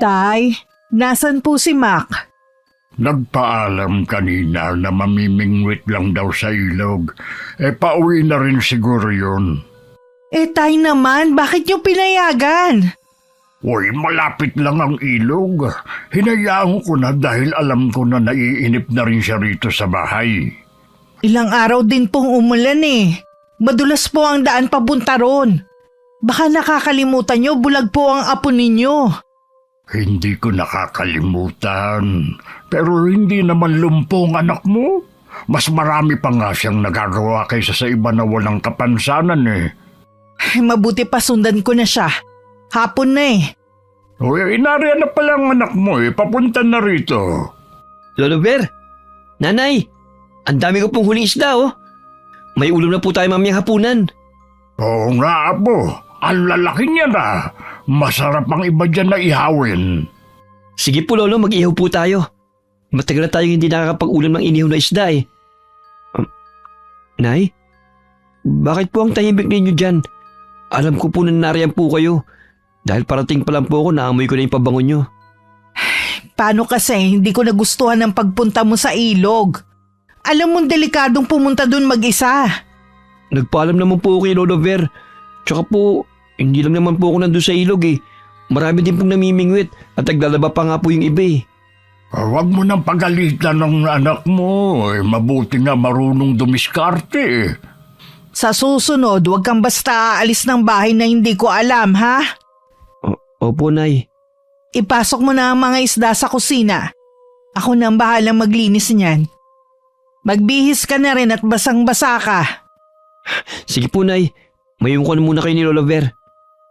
Tay, nasan po si Mac? Nagpaalam kanina na mamimingwit lang daw sa ilog. Pauwi na rin siguro yun. Tay naman, bakit niyo pinayagan? Uy, malapit lang ang ilog. Hinayaan ko na dahil alam ko na naiinip na rin siya rito sa bahay. Ilang araw din pong umulan eh. Madulas po ang daan papunta ron. Baka nakakalimutan niyo, bulag po ang apo ninyo. Hindi ko nakakalimutan. Pero hindi naman lumpong anak mo. Mas marami pa nga siyang nagagawa kaysa sa iba na walang kapansanan eh. Mabuti pa sundan ko na siya. Hapon na eh. Uy, inariyan na pala ang anak mo eh. Papunta na rito. Lolo Ver, Nanay, ang dami ko pong huling isda oh. May ulam na po tayo mamayang hapunan. Oo nga, apo. Ang lalaki niya na. Masarap ang iba dyan na ihawin. Sige po Lolo, mag-ihaw po tayo. Matagal na tayong hindi nakakapag-ulam ng inihaw na isda eh. Nay, bakit po ang tahimik ninyo dyan? Alam ko po na nariyan po kayo. Dahil parating pa lang po ako, naamoy ko na yung pabango nyo. Paano kasi hindi ko nagustuhan ang pagpunta mo sa ilog? Alam mong delikadong pumunta dun mag-isa. Nagpaalam naman po ako kay Lolo Ver. Tsaka po, hindi lang naman po ako nandun sa ilog eh. Marami din pong namimingwit at naglalaba pa nga po yung iba eh. Huwag mo nang pagalitan ng anak mo. Mabuti nga marunong dumiskarte eh. Sa susunod, huwag kang basta aalis ng bahay na hindi ko alam, ha? Opo, Nay. Ipasok mo na ang mga isda sa kusina. Ako na ang bahalang maglinis niyan. Magbihis ka na rin at basang-basa ka. Sige po, Nay. Mayroon ko na muna kayo ni Lolo Ver.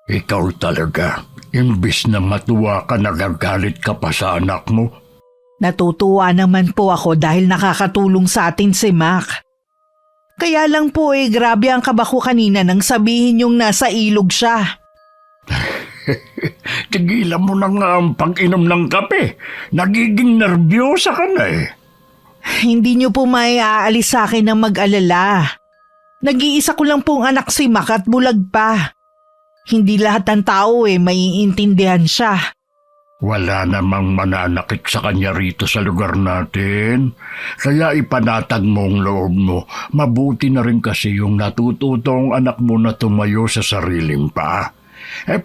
Ikaw talaga. Imbis na matuwa ka, nagagalit ka pa sa anak mo. Natutuwa naman po ako dahil nakakatulong sa atin si Mac. Kaya lang po grabe ang kaba ko kanina nang sabihin yung nasa ilog siya. Tigilan mo na nga ang pag-inom ng kape. Nagiging nervyosa ka na eh. Hindi niyo po maiaalis sa akin ng mag-alala. Nag-iisa ko lang pong anak si Mac at bulag pa. Hindi lahat ng tao maiintindihan siya. Wala namang mananakit sa kanya rito sa lugar natin. Kaya ipanatag mo ang loob mo. Mabuti na rin kasi yung natututong anak mo na tumayo sa sariling paa.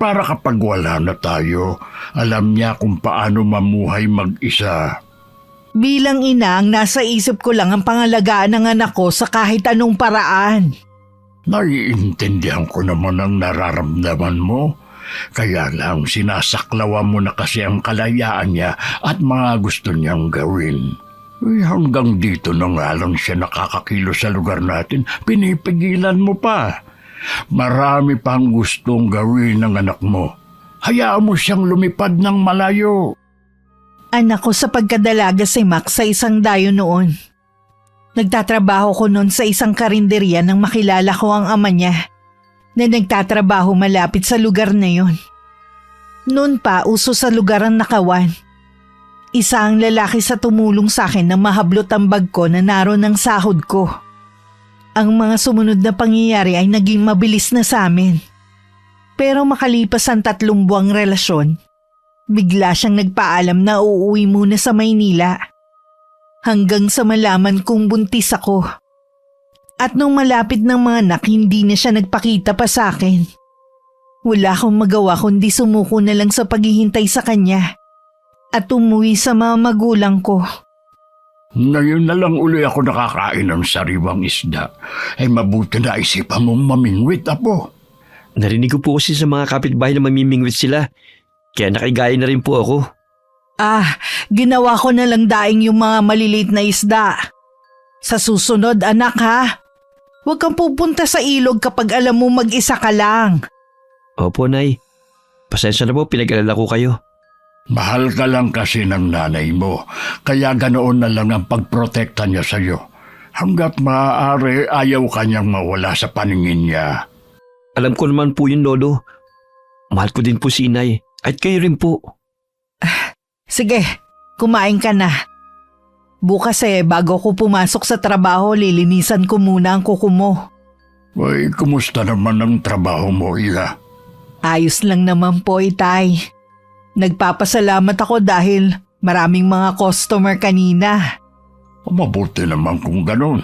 Para kapag wala na tayo, alam niya kung paano mamuhay mag-isa. Bilang ina, ang nasa isip ko lang ang pangalagaan ng anak ko sa kahit anong paraan. Naiintindihan ko naman ang nararamdaman mo. Kaya lang sinasaklawan mo na kasi ang kalayaan niya at mga gusto niyang gawin. Hanggang dito na nga lang siya nakakakilo sa lugar natin, pinipigilan mo pa. Marami pang gustong gawin ng anak mo. Hayaan mo siyang lumipad ng malayo. Anak ko sa pagkadalaga si Mac sa isang dayo noon. Nagtatrabaho ko noon sa isang karinderya nang makilala ko ang ama niya na nagtatrabaho malapit sa lugar na yon. Noon pa uso sa lugar ang nakawan. Isa ang lalaki sa tumulong sa akin na mahablot ang bag ko na naroon ang sahod ko. Ang mga sumunod na pangyayari ay naging mabilis na sa amin. Pero makalipas ang 3 buwang relasyon, bigla siyang nagpaalam na uuwi muna sa Maynila. Hanggang sa malaman kong buntis ako. At nung malapit ng mga anak, hindi na siya nagpakita pa sa akin. Wala akong magawa kundi sumuko na lang sa paghihintay sa kanya at umuwi sa mga magulang ko. Ngayon na lang uli ako nakakain ng sariwang isda. Mabuti na isipan mong mamingwit, apo. Narinig ko po kasi sa mga kapitbahay na mamimingwit sila. Kaya nakigaya na rin po ako. Ginawa ko na lang daing yung mga maliliit na isda. Sa susunod, anak ha, huwag kang pupunta sa ilog kapag alam mo mag-isa ka lang. Opo, Nay. Pasensya na po, pinag-alala ko kayo. Mahal ka lang kasi ng nanay mo, kaya ganoon na lang ang pagprotekta niya sa'yo. Hanggat maaari, ayaw kanyang mawala sa paningin niya. Alam ko naman po yun, Lolo. Mahal ko din po si Inay, at kayo rin po. Sige, kumain ka na. Bukas bago ko pumasok sa trabaho, lilinisan ko muna ang kuko mo. Kumusta naman ang trabaho mo, Ila? Ayos lang naman po, Itay. Nagpapasalamat ako dahil maraming mga customer kanina. Mabuti naman kung ganun.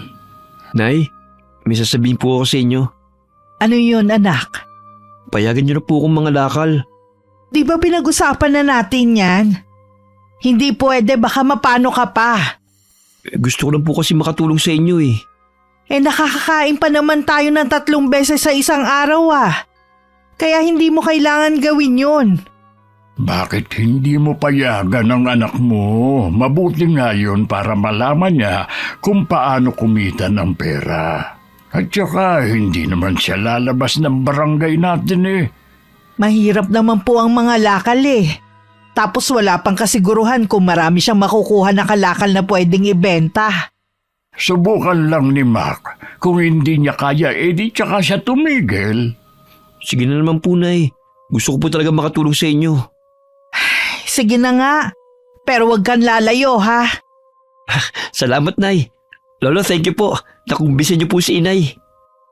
Nay, may sasabihin po ako sa inyo. Ano yun, anak? Payagan niyo na po akong mga lakal. Di ba pinag-usapan na natin yan? Hindi pwede, baka mapano ka pa. Gusto ko lang po kasi makatulong sa inyo eh. Nakakakain pa naman tayo ng 3 beses sa isang araw Kaya hindi mo kailangan gawin yun. Bakit hindi mo payagan ang anak mo? Mabuti nga yun para malaman niya kung paano kumita ng pera. At saka hindi naman siya lalabas ng barangay natin eh. Mahirap naman po ang mga lakal Tapos wala pang kasiguruhan kung marami siyang makukuha na kalakal na pwedeng ibenta. Subukan lang ni Mac. Kung hindi niya kaya, di tsaka siya tumigil. Sige na naman po, Nay. Gusto ko po talaga makatulong sa inyo. Sige na nga, pero wag kang lalayo Salamat, Nay. Lolo, thank you po. Nakumbisi niyo po si Inay.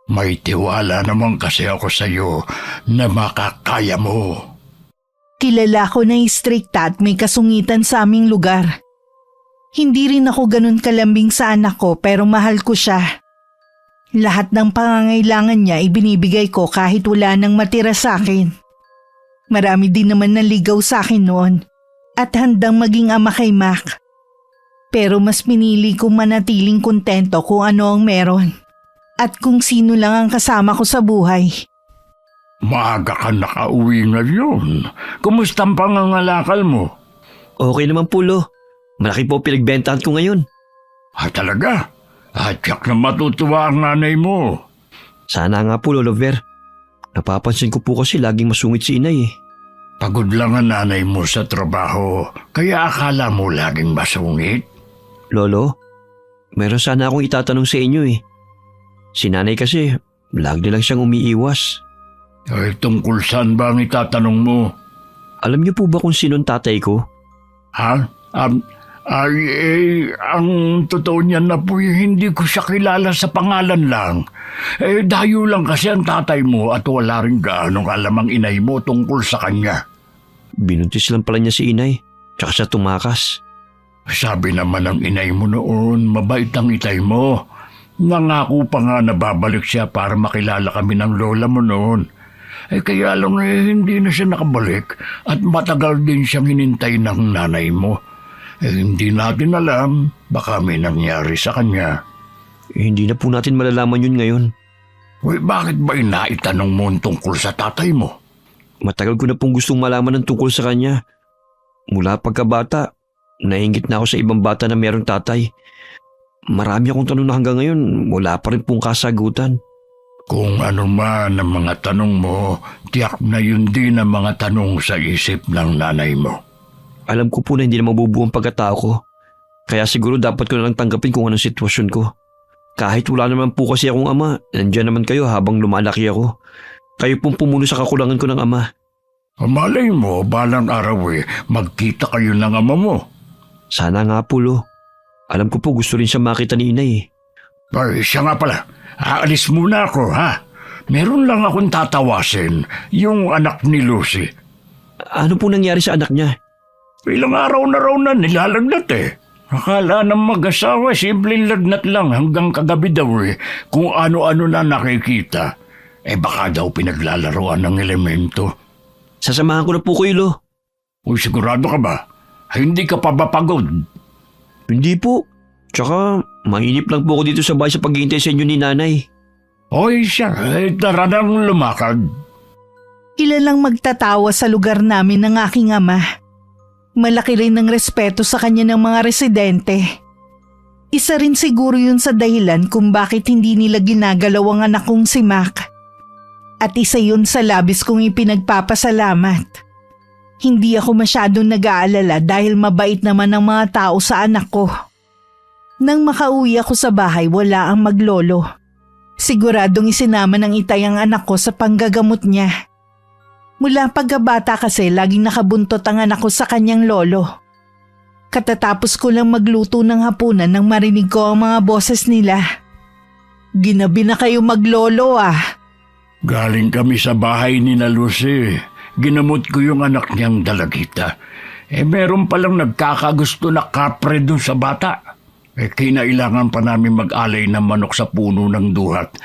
May tiwala naman kasi ako sa'yo na makakaya mo. Kilala ko na istrikta at may kasungitan sa aming lugar. Hindi rin ako ganun kalambing sa anak ko pero mahal ko siya. Lahat ng pangangailangan niya ibinibigay ko kahit wala nang matira sa akin. Marami din naman naligaw sa akin noon at handang maging ama kay Mac. Pero mas pinili kong manatiling kontento kung ano ang meron at kung sino lang ang kasama ko sa buhay. Maaga ka nakauwi ngayon. Kumusta ang pangangalakal mo? Okay naman po, Lo. Malaki po pinagbentahan ko ngayon. Talaga? Tiyak na matutuwa ang nanay mo. Sana nga po, Lolo Ver. Napapansin ko po kasi laging masungit si Inay eh. Pagod lang ang nanay mo sa trabaho, kaya akala mo laging masungit? Lolo, meron sana akong itatanong sa inyo eh. Si Nanay kasi, lagi lang siyang umiiwas. Tungkol saan ba ang itatanong mo? Alam niyo po ba kung sinong tatay ko? Ha? Ang totoo niyan na po, hindi ko siya kilala sa pangalan lang. Dayo lang kasi ang tatay mo at wala rin gaanong alam ang inay mo tungkol sa kanya. Binuntis lang pala niya si Inay, tsaka siya tumakas. Sabi naman ng inay mo noon, mabait ang itay mo. Nangako pa nga na babalik siya para makilala kami ng lola mo noon. Kaya lang hindi na siya nakabalik at matagal din siyang hinintay ng nanay mo. Hindi natin alam, baka may nangyari sa kanya. Hindi na po natin malalaman yun ngayon. Bakit ba inaitanong mo tungkol sa tatay mo? Matagal ko na pong gustong malaman ng tungkol sa kanya. Mula pagkabata, nainggit na ako sa ibang bata na merong tatay. Marami akong tanong na hanggang ngayon, wala pa rin pong kasagutan. Kung ano man ang mga tanong mo, tiyak na yun din ang mga tanong sa isip ng nanay mo. Alam ko po na hindi na mabubuo ang pagkatao ko. Kaya siguro dapat ko na lang tanggapin kung anong sitwasyon ko. Kahit wala naman po kasi akong ama, nandiyan naman kayo habang lumalaki ako. Kayo pong pumuno sa kakulangan ko ng ama. Malay mo, balang araw magkita kayo ng ama mo. Sana nga po, Lo. Alam ko po gusto rin siya makita ni Inay eh. Siya nga pala. Aalis muna ako, ha? Meron lang akong tatawasin, yung anak ni Lucy. Ano po nangyari sa anak niya? Ilang araw na raw na nilalagnat Akala ng mag-asawa, simpleng lagnat lang hanggang kagabi daw kung ano-ano na nakikita. Baka daw pinaglalaroan ng elemento. Sasamahan ko na po kayo, Lo. Sigurado ka ba? Hindi ka pa ba pagod? Hindi po. Tsaka, mainip lang po ako dito sa bahay sa paghihintay sa inyo ni Nanay. Siya. Tara nang lumakad. Kilalang magtatawa sa lugar namin ng aking ama. Malaki rin ang respeto sa kanya ng mga residente. Isa rin siguro yun sa dahilan kung bakit hindi nila ginagalaw ang anak kong si Mac. At isa yun sa labis kong ipinagpapasalamat. Hindi ako masyadong nag-aalala dahil mabait naman ang mga tao sa anak ko. Nang makauwi ako sa bahay, wala ang maglolo. Siguradong isinama ng itay ang anak ko sa panggagamot niya. Mula pagkabata kasi laging nakabuntot ang anak ko sa kanyang lolo. Katatapos ko lang magluto ng hapunan nang marinig ko ang mga boses nila. Ginabi na kayo maglolo Galing kami sa bahay ni na Lucy. Ginamot ko yung anak niyang dalagita. Meron palang nagkakagusto na kapre dun sa bata. Kinailangan pa namin mag-alay ng manok sa puno ng duhat.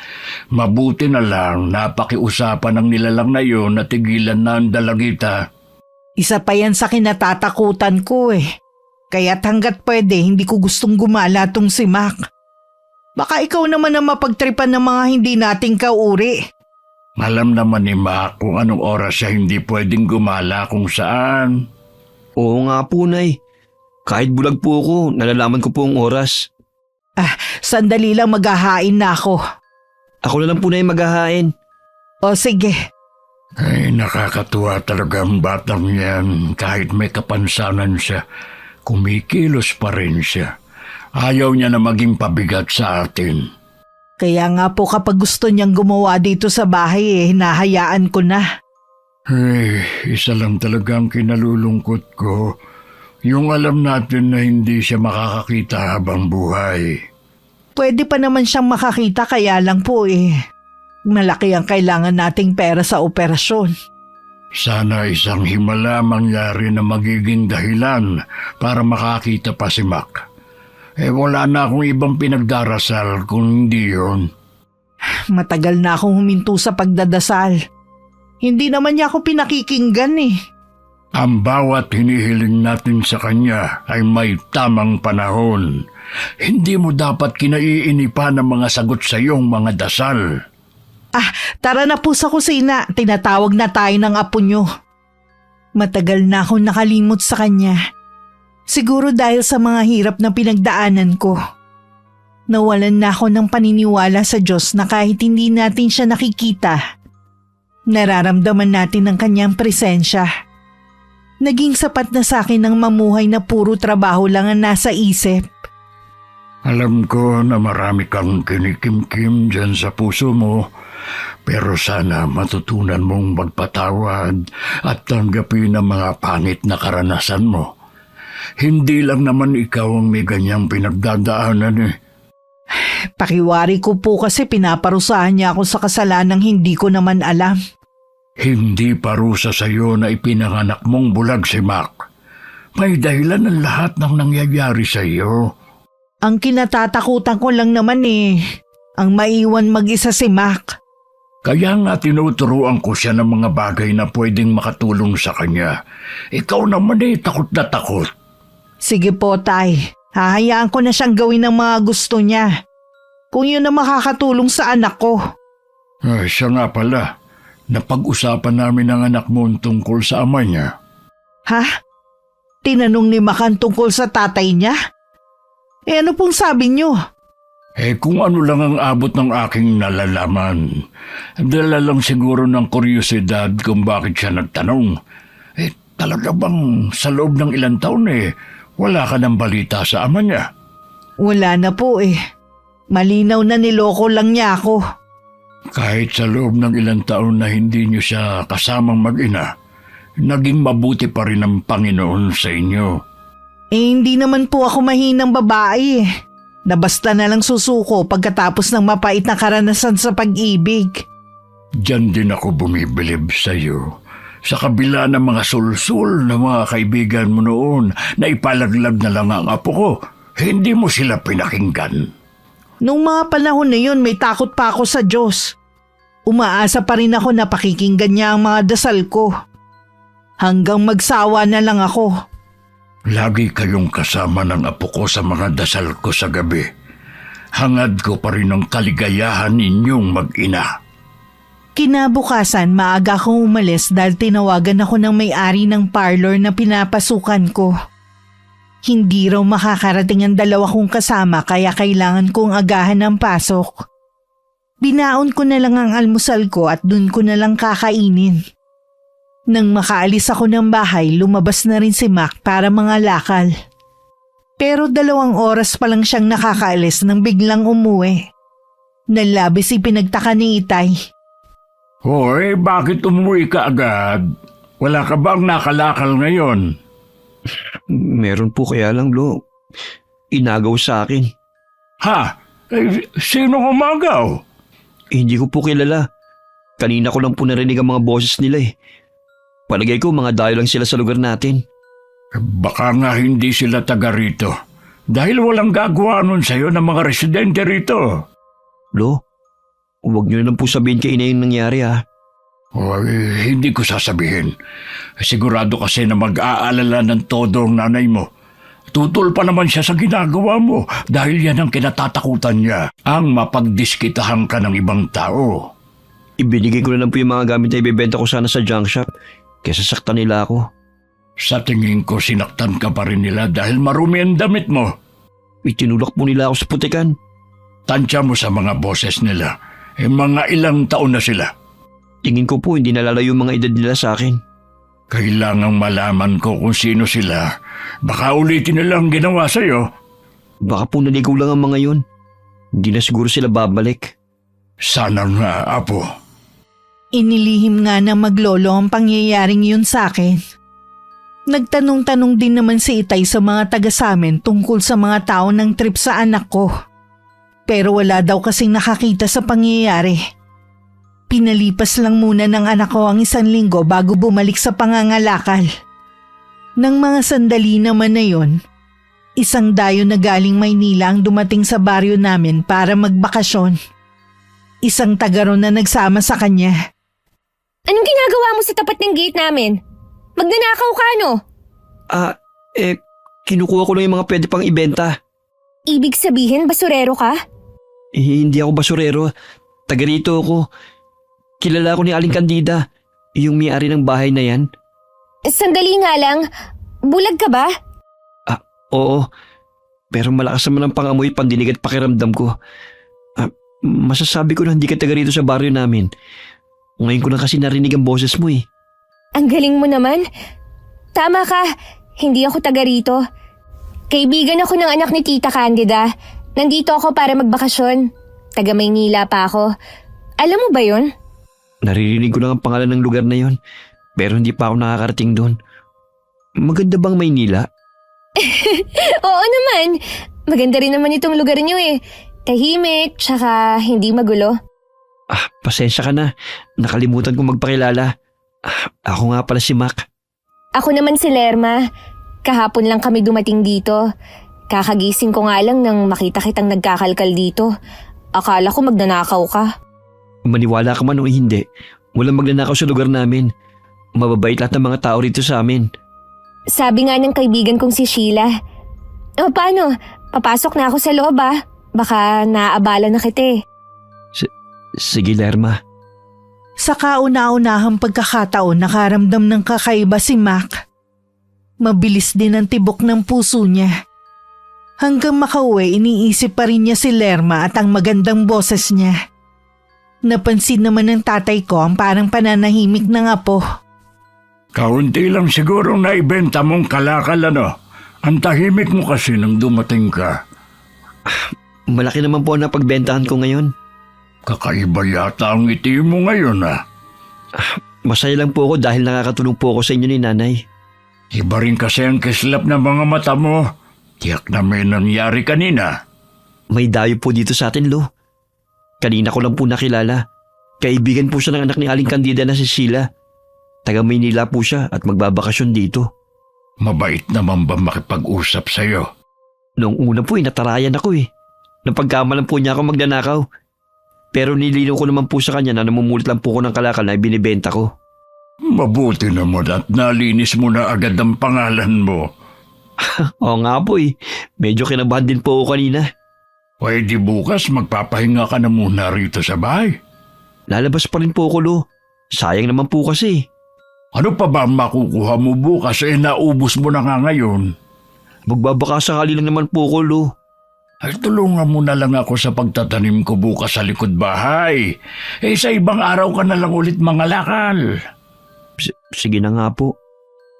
Mabuti na lang napakiusapan ng nilalang na yun na tigilan na ang dalagita. Isa pa yan sa kinatatakutan ko eh. Kaya't hanggat pwede, hindi ko gustong gumala tong si Mac. Baka ikaw naman ang mapagtripan ng mga hindi nating kauri. Alam naman ni Mac kung anong oras siya hindi pwedeng gumala kung saan. Oo nga po, Nay. Kahit bulag po ako, nalalaman ko po ang oras. Sandali lang maghahain na ako. Ako na lang po na yung maghahain. O sige. Nakakatuwa talaga ang batang yan. Kahit may kapansanan siya, kumikilos pa rin siya. Ayaw niya na maging pabigat sa atin. Kaya nga po kapag gusto niyang gumawa dito sa bahay hinahayaan ko na. Isa lang talaga ang kinalulungkot ko. Yung alam natin na hindi siya makakakita habang buhay. Pwede pa naman siyang makakita kaya lang po malaki ang kailangan nating pera sa operasyon. Sana isang himala mangyari na magiging dahilan para makakita pa si Mac. Wala na akong ibang pinagdarasal kung hindi yun. Matagal na akong huminto sa pagdadasal. Hindi naman niya ako pinakikinggan Ang bawat hinihiling natin sa kanya ay may tamang panahon. Hindi mo dapat kinaiinipan ng mga sagot sa iyong mga dasal. Tara na po sa kusina. Tinatawag na tayo ng apo niyo. Matagal na akong nakalimot sa kanya. Siguro dahil sa mga hirap na pinagdaanan ko. Nawalan na ako ng paniniwala sa Diyos na kahit hindi natin siya nakikita, nararamdaman natin ang kanyang presensya. Naging sapat na sa akin ang mamuhay na puro trabaho lang ang nasa isip. Alam ko na marami kang kinikimkim dyan sa puso mo, pero sana matutunan mong magpatawad at tanggapin ang mga pangit na karanasan mo. Hindi lang naman ikaw ang may ganyang pinagdadaanan Pakiwari ko po kasi pinaparusahan niya ako sa kasalanang hindi ko naman alam. Hindi parusa sa iyo na ipinanganak mong bulag si Mac. May dahilan ang lahat ng nangyayari sa iyo. Ang kinatatakutan ko lang naman ang maiwan mag-isa si Mac. Kaya nga tinuturuan ko siya ng mga bagay na pwedeng makatulong sa kanya. Ikaw naman takot na takot. Sige po, Tay. Hahayaan ko na siyang gawin ang mga gusto niya. Kung yun na makakatulong sa anak ko. Siya nga pala. Napag-usapan namin ng anak mo tungkol sa ama niya. Ha? Tinanong ni Macan tungkol sa tatay niya? Ano pong sabi niyo? Kung ano lang ang abot ng aking nalalaman. Dala lang siguro ng kuryosidad kung bakit siya nagtanong. Talaga bang sa loob ng ilang taon wala ka ng balita sa ama niya? Wala na po Malinaw na niloko lang niya ako. Kahit sa loob ng ilang taon na hindi niyo siya kasamang mag-ina, naging mabuti pa rin ang Panginoon sa inyo. Hindi naman po ako mahinang babae na basta na lang susuko pagkatapos ng mapait na karanasan sa pag-ibig. Diyan din ako bumibilib sa iyo. Sa kabila ng mga sulsul na mga kaibigan mo noon na ipalaglag na lang ang apo ko, hindi mo sila pinakinggan. Nung mga panahon na yun, may takot pa ako sa Diyos. Umaasa pa rin ako na pakikinggan niya ang mga dasal ko. Hanggang magsawa na lang ako. Lagi kayong kasama ng apo ko sa mga dasal ko sa gabi. Hangad ko pa rin ang kaligayahan ninyong mag-ina. Kinabukasan, maaga akong umalis dahil tinawagan ako ng may-ari ng parlor na pinapasukan ko. Hindi raw makakarating ang dalawa kong kasama kaya kailangan kong agahan ang pasok. Binaon ko na lang ang almusal ko at dun ko na lang kakainin. Nang makaalis ako ng bahay, lumabas na rin si Mac para mga lakal. Pero 2 oras pa lang siyang nakakaalis nang biglang umuwi. Nalabis pinagtaka ni Itay. Hoy, bakit umuwi ka agad? Wala ka bang nakalakal ngayon? Meron po kaya lang, Lo. Inagaw sa akin. Ha? Sino umagaw? Hindi ko po kilala. Kanina ko lang po narinig ang mga boses nila Palagay ko mga dayo lang sila sa lugar natin. Baka nga hindi sila taga rito. Dahil walang gagawa nun sa'yo ng mga residente rito. Lo, huwag niyo na lang po sabihin kay ina yung nangyari ha. Hindi ko sasabihin. Sigurado kasi na mag-aalala ng todo ang nanay mo. Tutol pa naman siya sa ginagawa mo dahil yan ang kinatatakutan niya, ang mapagdiskitahan ka ng ibang tao. Ibinigay ko na lang po yung mga gamit na ibebenta ko sana sa junk shop kaysa saktan nila ako. Sa tingin ko sinaktan ka pa rin nila dahil marumi ang damit mo. Itinulak po nila ako sa putikan. Tansya mo sa mga boses nila. Mga ilang taon na sila. Tingin ko po hindi nalalayo yung mga edad nila sa akin. Kailangang malaman ko kung sino sila. Baka ulitin nila ang ginawa sa'yo. Baka po naligaw lang ang mga yun. Hindi na siguro sila babalik. Sana nga, Apo. Inilihim nga ng maglolo ang pangyayaring yun sa akin. Nagtanong-tanong din naman si Itay sa mga taga samin tungkol sa mga tao ng trip sa anak ko. Pero wala daw kasing nakakita sa pangyayari. Pinalipas lang muna ng anak ko ang 1 linggo bago bumalik sa pangangalakal. Nang mga sandali naman na yon, isang dayo na galing Maynila ang dumating sa baryo namin para magbakasyon. Isang taga ron na nagsama sa kanya. Anong ginagawa mo sa tapat ng gate namin? Magnanakaw ka, no? Kinukuha ko lang yung mga pwede pang ibenta. Ibig sabihin, basurero ka? Hindi ako basurero. Taga rito ako. Kilala ko ni Aling Candida, yung may-ari ng bahay na yan. Sandali nga lang, bulag ka ba? Oo, pero malakas naman ang pangamoy, pandinig at pakiramdam ko. Masasabi ko na hindi ka taga rito sa baryo namin. Ngayon ko na kasi narinig ang boses mo eh. Ang galing mo naman. Tama ka, hindi ako taga rito. Kaibigan ako ng anak ni Tita Candida. Nandito ako para magbakasyon. Taga Maynila pa ako. Alam mo ba yun? Naririnig ko lang ang pangalan ng lugar na yon, pero hindi pa ako nakakarating doon. Maganda bang Maynila? Oo naman. Maganda rin naman itong lugar niyo eh. Tahimik, tsaka hindi magulo. Pasensya ka na. Nakalimutan kong magpakilala. Ako nga pala si Mac. Ako naman si Lerma. Kahapon lang kami dumating dito. Kakagising ko nga lang nang makita kitang nagkakalkal dito. Akala ko magnanakaw ka. Maniwala ka man o hindi, walang magnanakaw sa lugar namin. Mababait lahat ng mga tao rito sa amin. Sabi nga ng kaibigan kong si Sheila. O paano? Papasok na ako sa loob ah. Baka naaabala na kita eh. Sige, Lerma. Sa kauna-unahang pagkakataon nakaramdam ng kakaiba si Mac. Mabilis din ang tibok ng puso niya. Hanggang makauwi, iniisip pa rin niya si Lerma at ang magandang boses niya. Napansin naman ng tatay ko ang parang pananahimik ng apo. Kaunti lang sigurong naibenta mong kalakal ano. Ang tahimik mo kasi nang dumating ka. Malaki naman po ang napagbentahan ko ngayon. Kakaiba yata ang ngiti mo ngayon ah. Masaya lang po ako dahil nakakatulong po ako sa inyo ni nanay. Iba rin kasi ang kislap ng mga mata mo. Tiyak na may nangyari kanina. May dayo po dito sa atin, Lo. Kanina ko lang po nakilala. Kaibigan po siya ng anak ni Aling Candida na si Sheila. Taga Maynila po siya at magbabakasyon dito. Mabait naman ba makipag-usap sa'yo? Noong una po natarayan ako eh. Napagkamalan po niya ako magnanakaw. Pero nilinaw ko naman po sa kanya na namumulit lang po ko ng kalakal na ibinibenta ko. Mabuti naman at nalinis mo na agad ang pangalan mo. Oo nga po eh. Medyo kinabahan din po ako kanina. Pwede bukas magpapahinga ka na muna rito sa bahay. Lalabas pa rin po ako, Lo. Sayang naman po kasi. Ano pa ba ang makukuha mo bukas naubos mo na nga ngayon? Magbabaka sakali lang naman po ako, Lo. Ay tulungan mo na lang ako sa pagtatanim ko bukas sa likod bahay. Sa ibang araw ka na lang ulit mangalakal. Sige na nga po.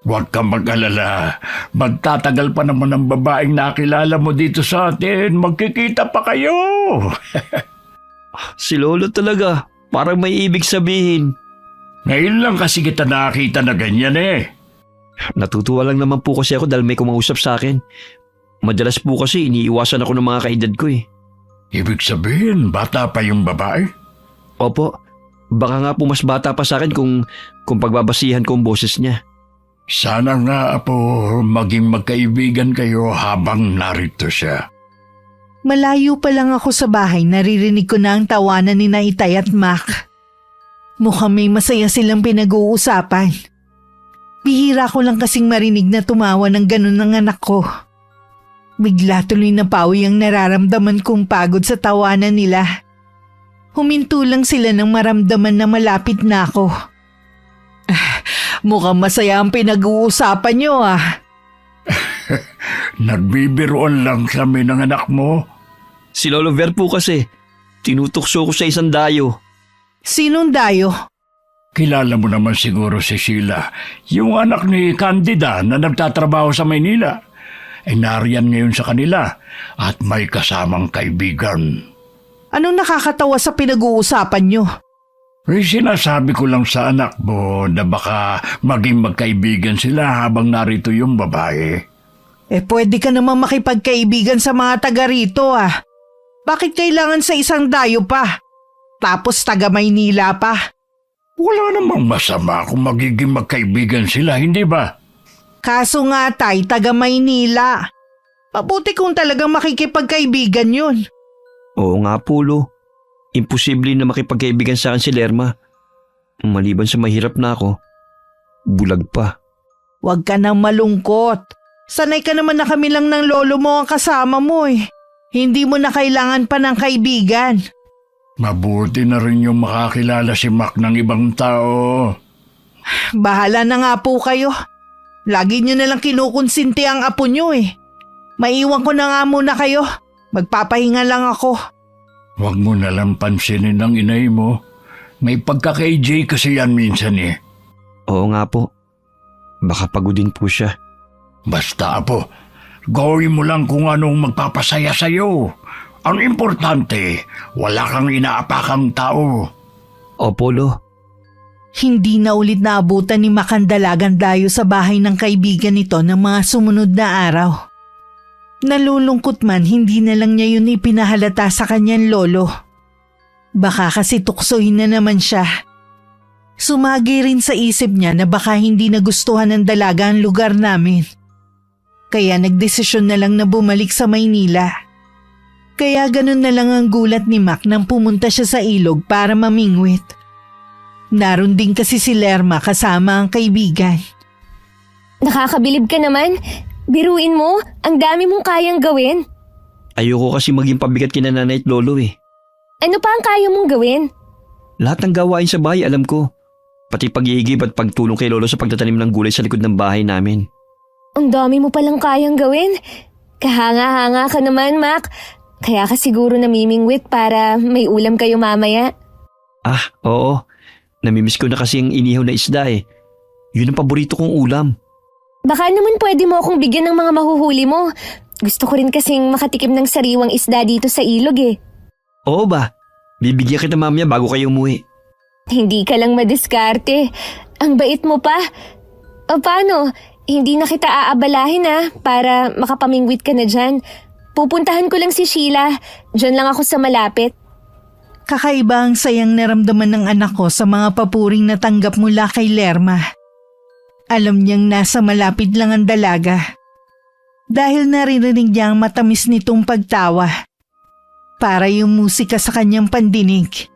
Huwag kang mag-alala. Magtatagal pa naman ang babaeng nakilala mo dito sa atin. Magkikita pa kayo. Si Lolo talaga. Parang may ibig sabihin. Ngayon lang kasi kita nakita na ganyan eh. Natutuwa lang naman po kasi ako dahil may kumausap sa akin. Madalas po kasi iniiwasan ako ng mga kaedad ko eh. Ibig sabihin, bata pa yung babae? Opo, Baka nga po mas bata pa sa akin kung pagbabasihan ko ang boses niya. Sana nga, Apo, maging magkaibigan kayo habang narito siya. Malayo pa lang ako sa bahay, naririnig ko na ang tawanan ni na Itay at Mac. Mukhang may masaya silang pinag-uusapan. Bihira ko lang kasing marinig na tumawa ng ganun ng anak ko. Bigla tuloy na pawi ang nararamdaman kong pagod sa tawanan nila. Huminto lang sila nang maramdaman na malapit na ako. Mukhang masaya ang pinag-uusapan nyo Nagbibiroan lang kami ng anak mo. Si Lolo Ver po kasi, tinutukso ko sa isang dayo. Sinong dayo? Kilala mo naman siguro si Sheila, yung anak ni Candida na nagtatrabaho sa Maynila. Nariyan ngayon sa kanila at may kasamang kaibigan. Anong nakakatawa sa pinag-uusapan nyo? Sinasabi ko lang sa anak mo na baka maging magkaibigan sila habang narito yung babae. Pwede ka naman makipagkaibigan sa mga taga rito Bakit kailangan sa isang dayo pa? Tapos taga Maynila pa? Wala namang masama kung magiging magkaibigan sila, hindi ba? Kaso nga tay, taga Maynila. Mabuti kung talagang makikipagkaibigan yun. Oo nga po, Lo. Imposible na makipagkaibigan sa akin si Lerma. Maliban sa mahirap na ako, bulag pa. Huwag ka nang malungkot. Sanay ka naman na kami lang ng lolo mo ang kasama mo Hindi mo na kailangan pa ng kaibigan. Mabuti na rin yung makakilala si Mac ng ibang tao. Bahala na nga po kayo. Lagi nyo nalang kinukonsinti ang apo nyo Maiwan ko na nga muna kayo. Magpapahinga lang ako. Huwag mo nalang pansinin ang inay mo. May pagka-KJ kasi yan minsan Oo nga po. Baka pagodin po siya. Basta Apo, gawin mo lang kung anong magpapasaya sa'yo. Ang importante, wala kang inaapakang tao. Opo, Lo. Hindi na ulit naabutan ni Makandalagan dayo sa bahay ng kaibigan nito ng mga sumunod na araw. Nalulungkot man, hindi na lang niya yun ipinahalata sa kanyang lolo. Baka kasi tuksohin na naman siya. Sumagi rin sa isip niya na baka hindi nagustuhan ng dalaga ang lugar namin. Kaya nagdesisyon na lang na bumalik sa Maynila. Kaya ganun na lang ang gulat ni Mac nang pumunta siya sa ilog para mamingwit. Naroon din kasi si Lerma kasama ang kaibigan. Nakakabilib ka naman. Biruin mo, ang dami mong kayang gawin. Ayoko kasi maging pabigat kina nanay at lolo Ano pa ang kaya mong gawin? Lahat ng gawain sa bahay alam ko. Pati pag-iigib at pagtulong kay lolo sa pagtatanim ng gulay sa likod ng bahay namin. Ang dami mo palang kayang gawin. Kahanga-hanga ka naman, Mac. Kaya ka siguro namimingwit para may ulam kayo mamaya. Oo. Namimiss ko na kasi ang inihaw na isda Yun ang paborito kong ulam. Baka naman pwede mo akong bigyan ng mga mahuhuli mo. Gusto ko rin kasing makatikim ng sariwang isda dito sa ilog Oo ba? Bibigyan kita mamaya bago kayo umuwi. Hindi ka lang madiskarte. Ang bait mo pa. O paano? Hindi na kita aabalahin para makapamingwit ka na dyan. Pupuntahan ko lang si Sheila. Diyan lang ako sa malapit. Kakaiba ang sayang naramdaman ng anak ko sa mga papuring natanggap mula kay Lerma. Alam niyang nasa malapit lang ang dalaga. Dahil naririnig niya ang matamis nitong pagtawa. Para yung musika sa kanyang pandinig.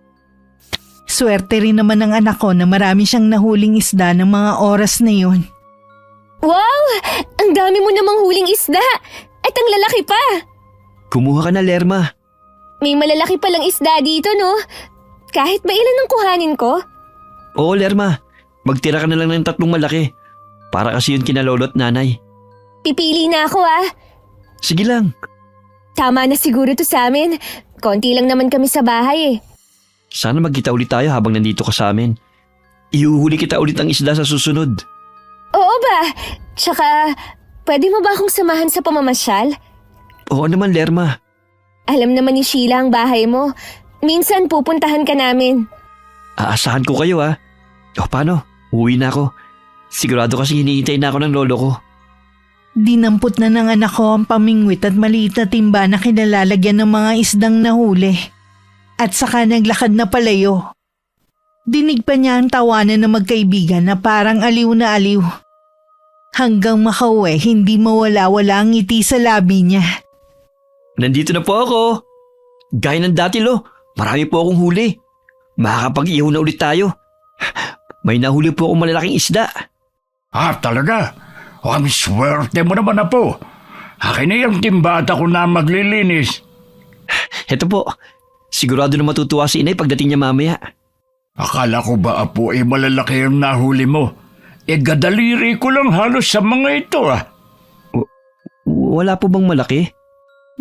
Swerte rin naman ng anak ko na marami siyang nahuling isda ng mga oras na yun. Wow! Ang dami mo namang huling isda! At ang lalaki pa! Kumuha ka na, Lerma. May malalaki palang isda dito, no? Kahit ba ilan ang kuhanin ko? Oo, Lerma. Magtira ka na lang ng 3 malaki. Para kasi yun kina lolo at nanay. Pipili na ako Sige lang. Tama na siguro to sa amin. Konti lang naman kami sa bahay Sana magkita ulit tayo habang nandito ka sa amin. Ihuhuli kita ulit ang isda sa susunod. Oo ba? Tsaka, pwede mo ba akong samahan sa pamamasyal? Oo naman, Lerma. Alam naman ni Sheila ang bahay mo. Minsan pupuntahan ka namin. Aasahan ko kayo O paano? Uwi na ako. Sigurado kasi hinihintay na ako ng lolo ko. Dinampot na ng anak ko ang pamingwit at maliit na timba na kinalalagyan ng mga isdang nahuli. At saka naglakad na palayo. Dinig pa niya ang tawanan ng magkaibigan na parang aliw na aliw. Hanggang makauwi, hindi mawala-wala ang ngiti sa labi niya. Nandito na po ako. Gaya ng dati, Lo. Marami po akong huli. Makakapag-ihaw na ulit tayo. May nahuli po akong malalaking isda. Talaga? Ang swerte mo naman, Apo. Akin na yung timba at ako na maglilinis. Heto po. Sigurado na matutuwa si inay pagdating niya mamaya. Akala ko ba, Apo, malalaki ang nahuli mo? Gadaliri ko lang halos sa mga ito, Wala po bang malaki?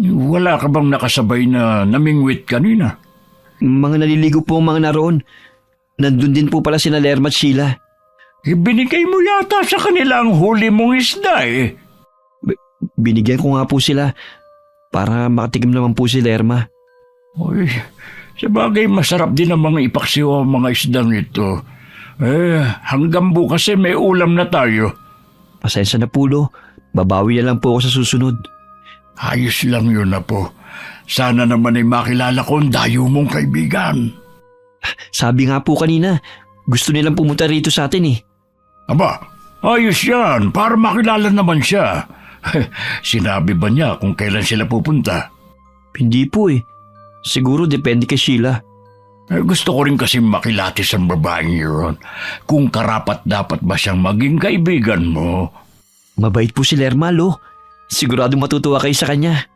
Wala ka bang nakasabay na namingwit kanina? Mga naliligo po ang mga naroon. Nandun din po pala sina Lerma at Sheila. Ibinigay mo yata sa kanila ang huli mong isda Binigyan ko nga po sila para makatikim naman po si Lerma. Uy, sabagay masarap din ang mga ipaksiw ang mga isdang ito. Hanggang bukas may ulam na tayo. Pasensya na po, Lo. Babawi na lang po ako sa susunod. Ayos lang yun, Apo. Sana naman ay makilala ko ang dayo mong kaibigan. Sabi nga po kanina, gusto nilang pumunta rito sa atin eh. Aba, ayos yan, para makilala naman siya. Sinabi ba niya kung kailan sila pupunta? Hindi po eh. Siguro depende kay Sheila. Gusto ko rin kasi makilatis ang babaeng yun. Kung karapat dapat ba siyang maging kaibigan mo? Mabait po si Lerma, Lo. Sigurado matutuwa kayo sa kanya.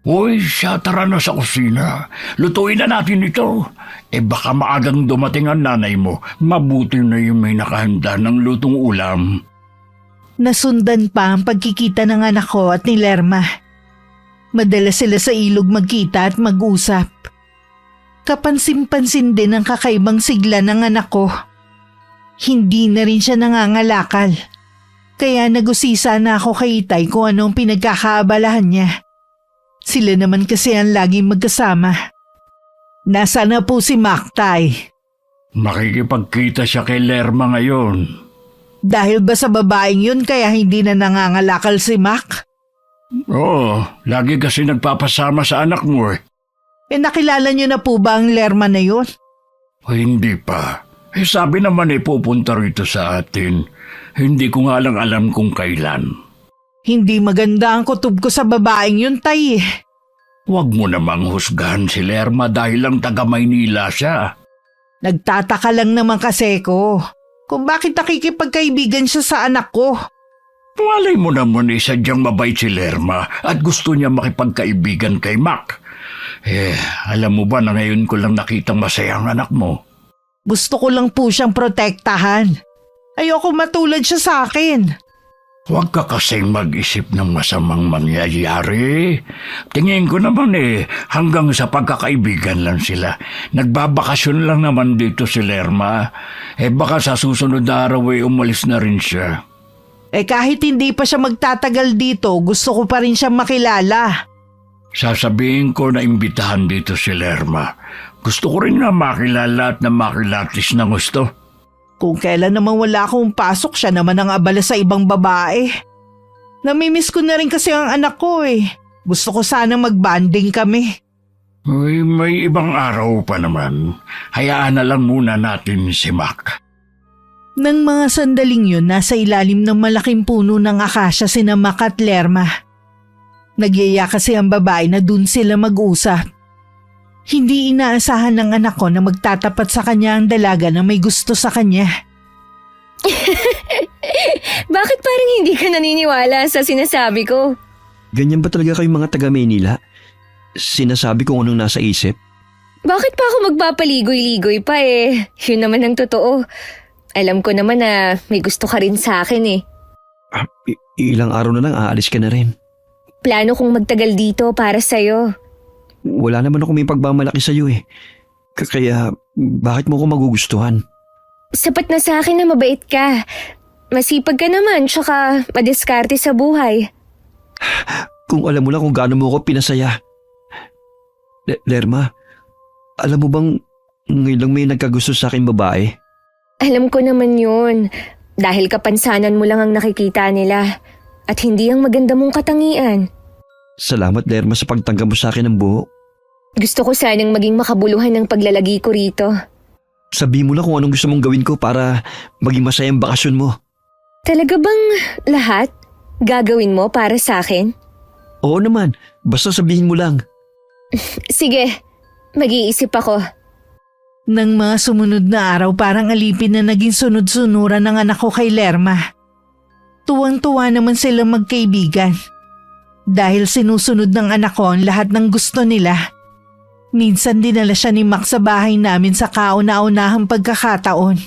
Uy, siya, tara na sa kusina. Lutuin na natin ito. Baka maagang dumating ang nanay mo. Mabuti na yung may nakahanda ng lutong ulam. Nasundan pa ang pagkikita ng anak ko at ni Lerma. Madalas sila sa ilog magkita at mag-usap. Kapansin-pansin din ang kakaibang sigla ng anak ko. Hindi na rin siya nangangalakal. Kaya nag-usisa na ako kay Itay kung anong pinagkakaabalahan niya. Sila naman kasi ang laging magkasama. Nasaan na po si Mac, Tay? Makikipagkita siya kay Lerma ngayon. Dahil ba sa babaeng yun kaya hindi na nangangalakal si Mac? Oo, lagi kasi nagpapasama sa anak mo . Nakilala niyo na po ba ang Lerma na yun? Hindi pa. Sabi naman pupunta rito sa atin. Hindi ko nga lang alam kung kailan. Hindi maganda ang kutob ko sa babaeng yun, Tay. Huwag mo namang husgahan si Lerma dahil lang taga Maynila siya. Nagtataka lang naman kasi ko kung bakit nakikipagkaibigan siya sa anak ko. Malay mo naman sadyang mabait si Lerma at gusto niya makipagkaibigan kay Mac. Alam mo ba na ngayon ko lang nakitang masaya ang anak mo? Gusto ko lang po siyang protektahan. Ayoko matulad siya sa akin. Huwag ka kasing mag-isip ng masamang mangyayari. Tingin ko naman hanggang sa pagkakaibigan lang sila. Nagbabakasyon lang naman dito si Lerma. Baka sa susunod na araw umalis na rin siya. Kahit hindi pa siya magtatagal dito, gusto ko pa rin siyang makilala. Sasabihin ko na imbitahan dito si Lerma. Gusto ko rin na makilala at na makilatis na gusto. Kung kailan naman wala akong pasok, siya naman ang abala sa ibang babae. Namimiss ko na rin kasi ang anak ko . Gusto ko sana mag-banding kami. Uy, may ibang araw pa naman. Hayaan na lang muna natin si Mac. Nang mga sandaling yun, nasa ilalim ng malaking puno ng akasya sina Mac at Lerma. Nagyaya kasi ang babae na dun sila mag-usap. Hindi inaasahan ng anak ko na magtatapat sa kanya ang dalaga na may gusto sa kanya. Bakit parang hindi ka naniniwala sa sinasabi ko? Ganyan ba talaga kayong mga taga Maynila? Sinasabi kung anong nasa isip? Bakit pa ako magpapaligoy-ligoy pa Yun naman ang totoo. Alam ko naman na may gusto ka rin sa akin Ilang araw na lang aalis ka na rin. Plano kong magtagal dito para sa'yo. Wala naman ako may pagmamalaki sa'yo Kaya bakit mo ako magugustuhan? Sapat na sa akin na mabait ka. Masipag ka naman, tsaka madiskarte sa buhay. Kung alam mo lang kung gaano mo ako pinasaya. Lerma, alam mo bang ngayon lang may nagkagusto sa akin babae? Alam ko naman yun. Dahil kapansanan mo lang ang nakikita nila. At hindi ang maganda mong katangian. Salamat, Lerma, sa pagtanggap mo sa akin ng buo. Gusto ko sanang maging makabuluhan ng paglalagi ko rito. Sabihin mo lang kung anong gusto mong gawin ko para maging masayang bakasyon mo. Talaga bang lahat gagawin mo para sa akin? Oo naman, basta sabihin mo lang. Sige, mag-iisip ako. Nang mga sumunod na araw parang alipin na naging sunod-sunuran ng anak ko kay Lerma. Tuwang-tuwa naman silang magkaibigan. Dahil sinusunod ng anak ko ang lahat ng gusto nila. Minsan dinala siya ni Mac sa bahay namin sa kauna-unahang pagkakataon.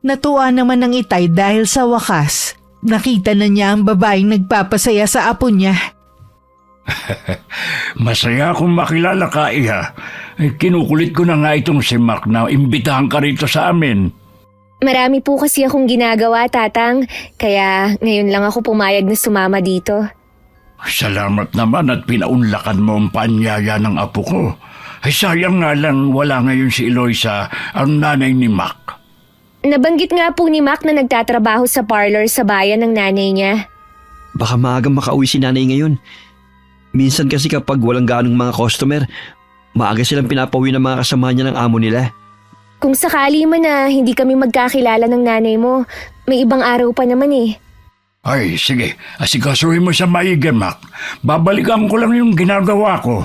Natuwa naman ng Itay dahil sa wakas, nakita na niya ang babaeng nagpapasaya sa apo niya. Masaya akong makilala ka, Iha. Kinukulit ko na nga itong si Mac na imbitahan ka rito sa amin. Marami po kasi akong ginagawa, Tatang, kaya ngayon lang ako pumayag na sumama dito. Salamat naman at pinaunlakan mo ang paanyaya ng apo ko. Ay sayang nga lang wala ngayon si Eloisa, ang nanay ni Mac. Nabanggit nga po ni Mac na nagtatrabaho sa parlor sa bayan ng nanay niya. Baka maagang makauwi si nanay ngayon. Minsan kasi kapag walang gaanong mga customer, maaga silang pinapauwi ng mga kasama niya ng amo nila. Kung sakali man na hindi kami magkakilala ng nanay mo, may ibang araw pa naman eh. Ay, sige. Asikasuhin mo sa maigi, Mac. Babalikan ko lang yung ginagawa ko.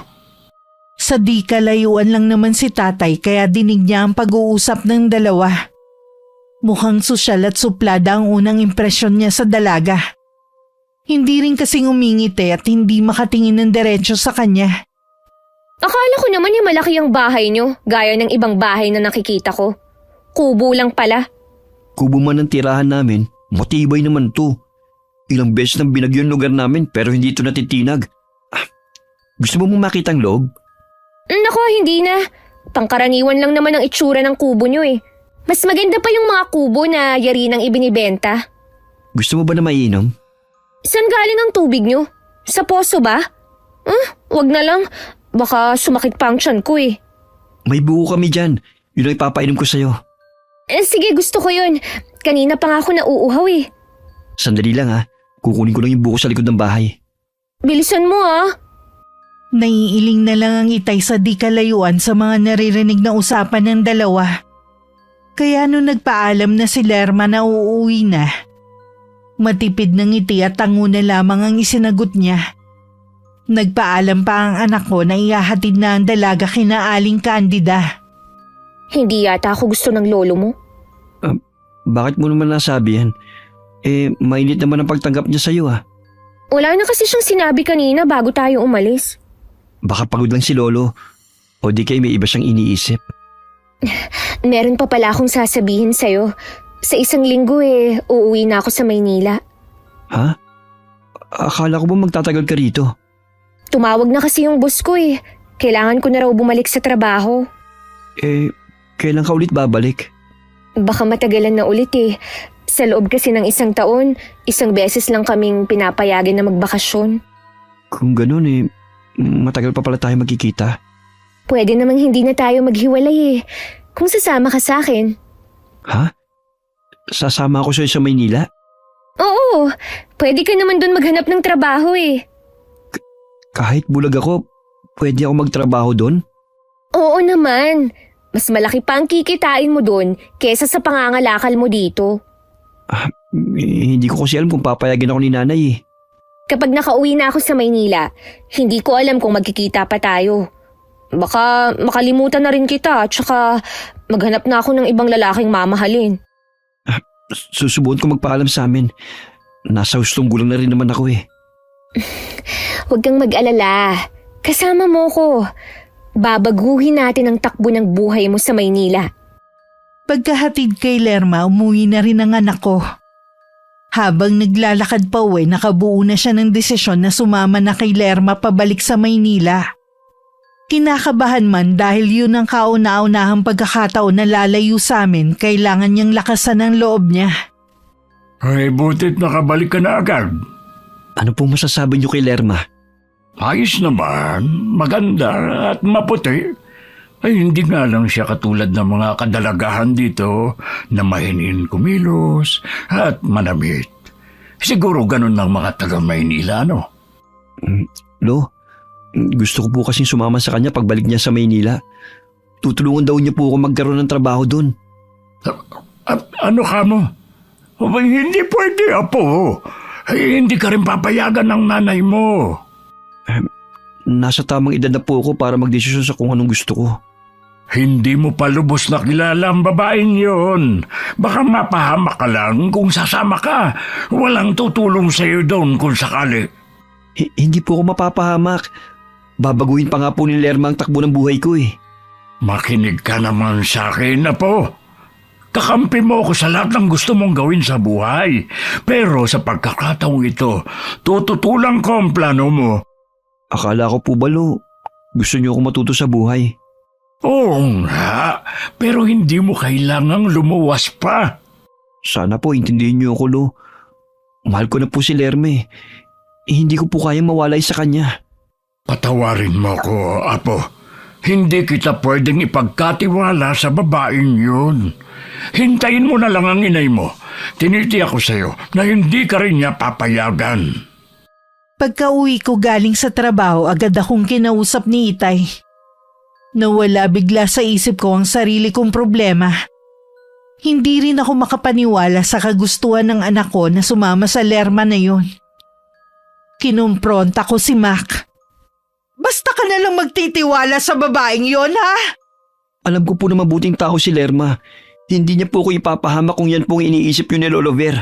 Sa di kalayuan lang naman si tatay kaya dinig niya ang pag-uusap ng dalawa. Mukhang sosyal at suplada ang unang impresyon niya sa dalaga. Hindi rin kasing umingiti at hindi makatingin ng diretsyo sa kanya. Akala ko naman yung malaki ang bahay niyo, gaya ng ibang bahay na nakikita ko. Kubo lang pala. Kubo man ang tirahan namin, matibay naman to. Ilang beses nang binagyo yung lugar namin pero hindi ito natitinag. Gusto mo mong makita ang loob? Nako, hindi na. Pangkaraniwan lang naman ang itsura ng kubo niyo eh. Mas maganda pa yung mga kubo na yari ng ibinibenta. Gusto mo ba na maiinom? Saan galing ang tubig niyo? Sa poso ba? Wag na lang. Baka sumakit pa ang tiyan ko eh. May buko kami dyan. Yun ang ipapainom ko sa'yo. Sige, gusto ko yun. Kanina pa nga ako nauuhaw eh. Sandali lang ha. Kukunin ko lang yung buko sa likod ng bahay. Bilisan mo ah. Naiiling na lang ang Itay sa di kalayuan sa mga naririnig na usapan ng dalawa. Kaya nung nagpaalam na si Lerma na uuwi na, matipid ng ngiti at tango na lamang ang isinagot niya. Nagpaalam pa ang anak ko na ihahatid na ang dalaga kina Aling Candida. Hindi yata ako gusto ng lolo mo. Bakit mo naman nasabi yan? Mainit naman ang pagtanggap niya sa'yo ha. Wala na kasi siyang sinabi kanina bago tayo umalis. Baka pagod lang si Lolo. O di kayo may iba siyang iniisip. Meron pa pala akong sasabihin sa'yo. Sa isang linggo uuwi na ako sa Maynila. Ha? Akala ko ba magtatagal ka rito? Tumawag na kasi yung boss ko eh. Kailangan ko na raw bumalik sa trabaho. Kailan ka ulit babalik? Baka matagalan na ulit eh. Sa loob kasi ng isang taon, isang beses lang kaming pinapayagan na magbakasyon. Kung ganun matagal pa pala tayo magkikita. Pwede namang hindi na tayo maghiwalay eh. Kung sasama ka sa akin. Ha? Sasama ako sa'yo sa Maynila? Oo, pwede ka naman doon maghanap ng trabaho eh. Kahit bulag ako, pwede ako magtrabaho doon? Oo naman. Mas malaki pa ang kikitain mo doon kesa sa pangangalakal mo dito. Hindi ko kasi alam kung papayagan ako ni nanay eh. Kapag nakauwi na ako sa Maynila, hindi ko alam kung magkikita pa tayo. Baka makalimutan na rin kita at saka maghanap na ako ng ibang lalaking mamahalin. Susubukan ko magpaalam sa amin. Nasa hustong gulang na rin naman ako eh. Huwag kang mag-alala. Kasama mo ko. Babaguhin natin ang takbo ng buhay mo sa Maynila. Pagkahatid kay Lerma, umuwi na rin ang anak ko. Habang naglalakad pa uwi, nakabuo na siya ng desisyon na sumama na kay Lerma pabalik sa Maynila. Kinakabahan man dahil yun ang kauna-unahang pagkakataon na lalayo sa amin, kailangan niyang lakasan ang loob niya. Ay, butit nakabalik ka na agad. Ano pong masasabi niyo kay Lerma? Ayos naman, maganda at maputi. Ay, hindi nga lang siya katulad ng mga kadalagahan dito na mahinin kumilos at manamit. Siguro ganun ng mga taga Maynila, no? Lo, gusto ko po kasing sumama sa kanya pagbalik niya sa Maynila. Tutulungan daw niya po ako magkaroon ng trabaho doon. Ano ka mo? Abay, hindi pwede, Apo. Hindi ka rin papayagan ng nanay mo. Nasa tamang edad na po ako para magdesisyon sa kung anong gusto ko. Hindi mo pa lubos na kilala ang babaeng yon. Baka mapahamak ka lang kung sasama ka. Walang tutulong sa'yo doon kung sakali. Hindi po ako mapapahamak. Babaguhin pa nga po ni Lerma ang takbo ng buhay ko eh. Makinig ka naman sa akin, Apo. Kakampi mo ako sa lahat ng gusto mong gawin sa buhay. Pero sa pagkakataong ito, tututulang ko ang plano mo. Akala ko po balo, gusto niyo ako matuto sa buhay. Oo nga, pero hindi mo kailangang lumuwas pa. Sana po intindihin niyo ako, Lo. Mahal ko na po si Lerme. Hindi ko po kayang mawalay sa kanya. Patawarin mo ko, Apo. Hindi kita pwedeng ipagkatiwala sa babaeng yun. Hintayin mo na lang ang inay mo. Tinitiyak ko sa'yo na hindi ka rin niya papayagan. Pagka-uwi ko galing sa trabaho, agad akong kinausap ni Itay. Nawala bigla sa isip ko ang sarili kong problema. Hindi rin ako makapaniwala sa kagustuhan ng anak ko na sumama sa Lerma na yun. Kinumpronta ko si Mac. Basta ka na lang magtitiwala sa babaeng yon, ha? Alam ko po na mabuting tao si Lerma. Hindi niya po ako ipapahamak kung yan pong iniisip yun ni Lolo Ver.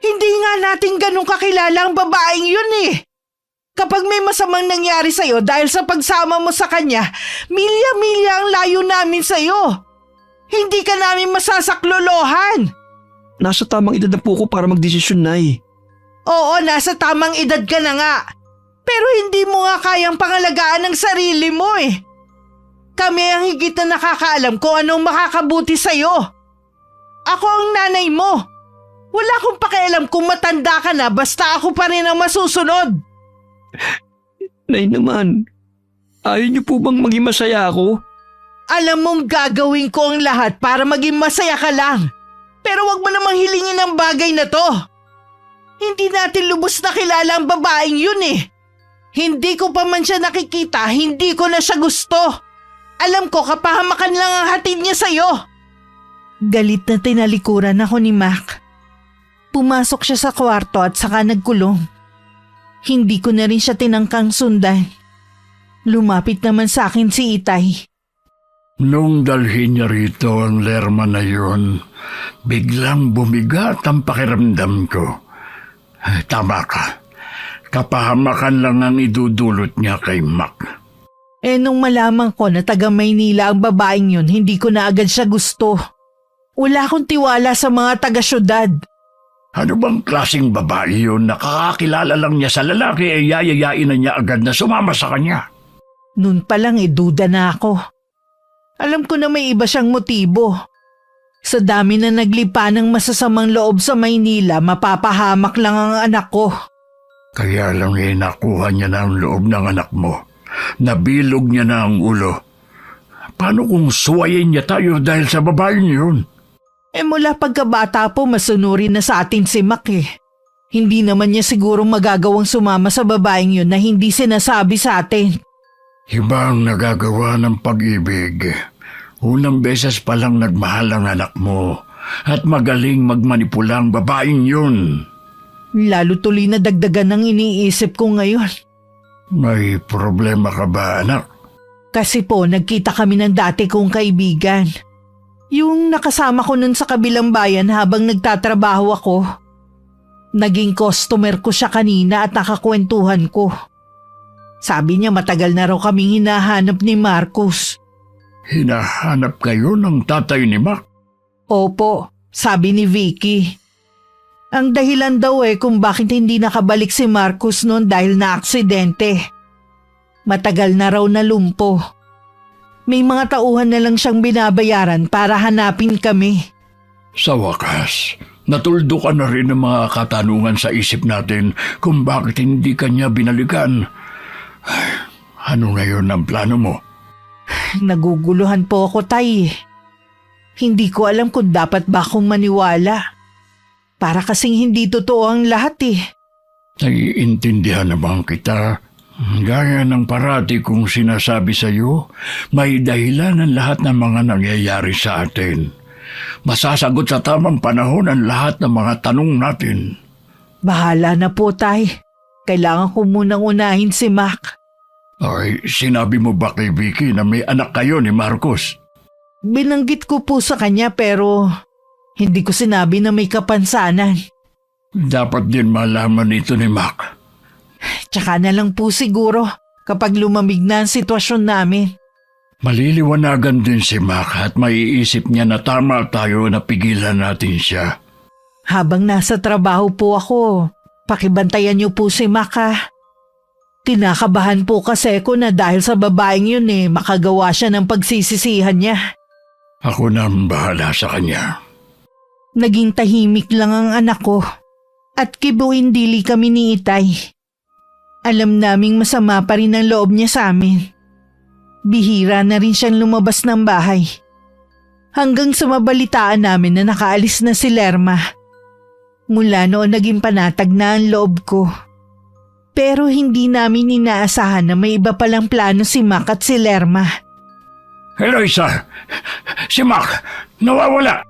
Hindi nga natin ganun kakilala ang babaeng yun eh. Kapag may masamang nangyari sa'yo dahil sa pagsama mo sa kanya, milya-milya ang layo namin sa'yo. Hindi ka namin masasaklolohan. Nasa tamang edad na po ako para magdesisyon, Nay. Oo, nasa tamang edad ka na nga. Pero hindi mo nga kayang pangalagaan ang sarili mo eh. Kami ang higit na nakakaalam kung anong makakabuti sa'yo. Ako ang nanay mo. Wala akong pakialam kung matanda ka na basta ako pa rin ang masusunod. Nay naman, ayaw niyo po bang maging masaya ako? Alam mong gagawin ko ang lahat para maging masaya ka lang. Pero wag mo namang hilingin ang bagay na to. Hindi natin lubos na kilala ang babaeng yun eh. Hindi ko pa man siya nakikita, hindi ko na siya gusto. Alam ko kapahamakan lang ang hatid niya sa'yo. Galit na tinalikuran ako ni Mac. Pumasok siya sa kwarto at saka nagkulong. Hindi ko na rin siya tinangkang sundan. Lumapit naman sa akin si Itay. Nung dalhin niya rito ang Lerma na yun, biglang bumigat ang pakiramdam ko. Tama ka. Kapahamakan lang ang idudulot niya kay Mac. Nung malaman ko na taga Maynila ang babaeng yun, hindi ko na agad siya gusto. Wala akong tiwala sa mga taga-syudad. Ano bang klaseng babae yun? Nakakakilala lang niya sa lalaki ay yayayain na niya agad na sumama sa kanya. Noon pa lang duda na ako. Alam ko na may iba siyang motibo. Sa dami na naglipa ng masasamang loob sa Maynila, mapapahamak lang ang anak ko. Kaya lang nakuha niya na ang loob ng anak mo. Nabilog niya na ang ulo. Paano kung suwayin niya tayo dahil sa babaeng yun? Mula pagkabata po masunurin na sa atin si Mac eh. Hindi naman niya siguro magagawang sumama sa babaeng yun na hindi sinasabi sa atin. Iba ang nagagawa ng pag-ibig. Unang beses pa lang nagmahal ang anak mo at magaling magmanipula ang babaeng yun. Lalo tuloy na dagdagan ang iniisip ko ngayon. May problema ka ba, anak? Kasi po nagkita kami ng dati kong kaibigan. Yung nakasama ko nun sa kabilang bayan habang nagtatrabaho ako. Naging customer ko siya kanina at nakakwentuhan ko. Sabi niya matagal na raw kaming hinahanap ni Marcos. Hinahanap kayo ng tatay ni Mac? Opo, sabi ni Vicky. Ang dahilan daw kung bakit hindi nakabalik si Marcos noon dahil na-aksidente. Matagal na raw nalumpo. May mga tauhan na lang siyang binabayaran para hanapin kami. Sa wakas, natuldo ka na rin ng mga katanungan sa isip natin kung bakit hindi kanya binalikan. Ay, ano ngayon ang plano mo? Naguguluhan po ako, Tay. Hindi ko alam kung dapat ba akong maniwala. Para kasing hindi totoo ang lahat eh. Naiintindihan naman kita. Gaya ng parati kong sinasabi sa iyo, may dahilan ang lahat ng mga nangyayari sa atin. Masasagot sa tamang panahon ang lahat ng mga tanong natin. Bahala na po, Tay. Kailangan ko munang unahin si Mac. Ay, sinabi mo ba kay Vicky na may anak kayo ni Marcos? Binanggit ko po sa kanya pero hindi ko sinabi na may kapansanan. Dapat din malaman ito ni Mac. Tsaka na lang po siguro kapag lumamig na ang sitwasyon namin. Maliliwanagan din si Mac at maiisip niya na tama tayo na pigilan natin siya. Habang nasa trabaho po ako, pakibantayan niyo po si Mac ha. Kinakabahan po kasi ko na dahil sa babaeng yun makagawa siya ng pagsisisihan niya. Ako na ang bahala sa kanya. Naging tahimik lang ang anak ko at kibuin dili kami ni Itay. Alam naming masama pa rin ang loob niya sa amin. Bihira na rin siyang lumabas ng bahay. Hanggang sa mabalitaan namin na nakaalis na si Lerma. Mula noon naging panatag na ang loob ko. Pero hindi namin inaasahan na may iba palang plano si Mac at si Lerma. Eloisa! Si Mac! Nawawala!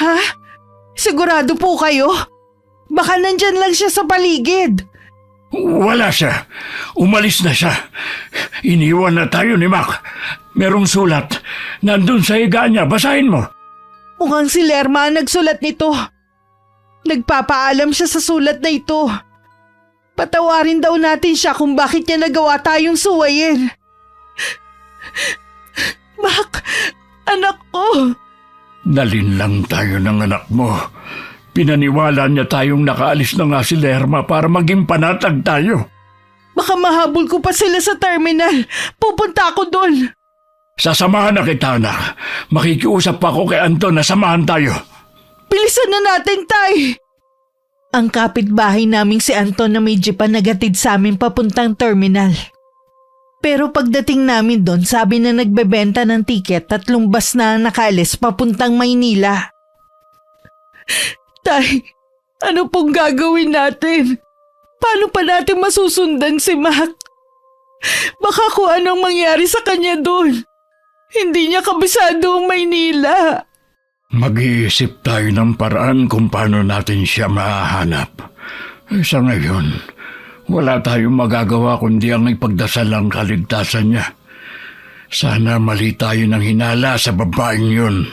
Ha? Sigurado po kayo? Baka nandyan lang siya sa paligid. Wala siya. Umalis na siya. Iniwan na tayo ni Mac. Merong sulat. Nandun sa higa niya. Basahin mo. Mukhang si Lerma ang nagsulat nito. Nagpapaalam siya sa sulat na ito. Patawarin daw natin siya kung bakit niya nagawa tayong suwayin. Mac, anak ko. Nalinlang tayo ng anak mo. Pinaniwala niya tayong nakaalis na nga si Lerma para maging panatag tayo. Baka mahabol ko pa sila sa terminal. Pupunta ako doon. Sasamahan na kita, anak. Makikiusap pa ako kay Anton na samahan tayo. Bilisan na natin, Tay. Ang kapitbahay naming si Anton na may jeep ang nagatid sa amin papuntang terminal. Pero pagdating namin doon, sabi na nagbebenta ng tiket at bus na nakaalis papuntang Maynila. Tay, ano pong gagawin natin? Paano pa natin masusundan si Mac? Baka kung anong mangyari sa kanya doon. Hindi niya kabisado ang Maynila. Mag-iisip tayo ng paraan kung paano natin siya mahahanap. Sa ngayon, wala tayong magagawa kundi ang ipagdasal ang kaligtasan niya. Sana mali tayo ng hinala sa babaeng yun.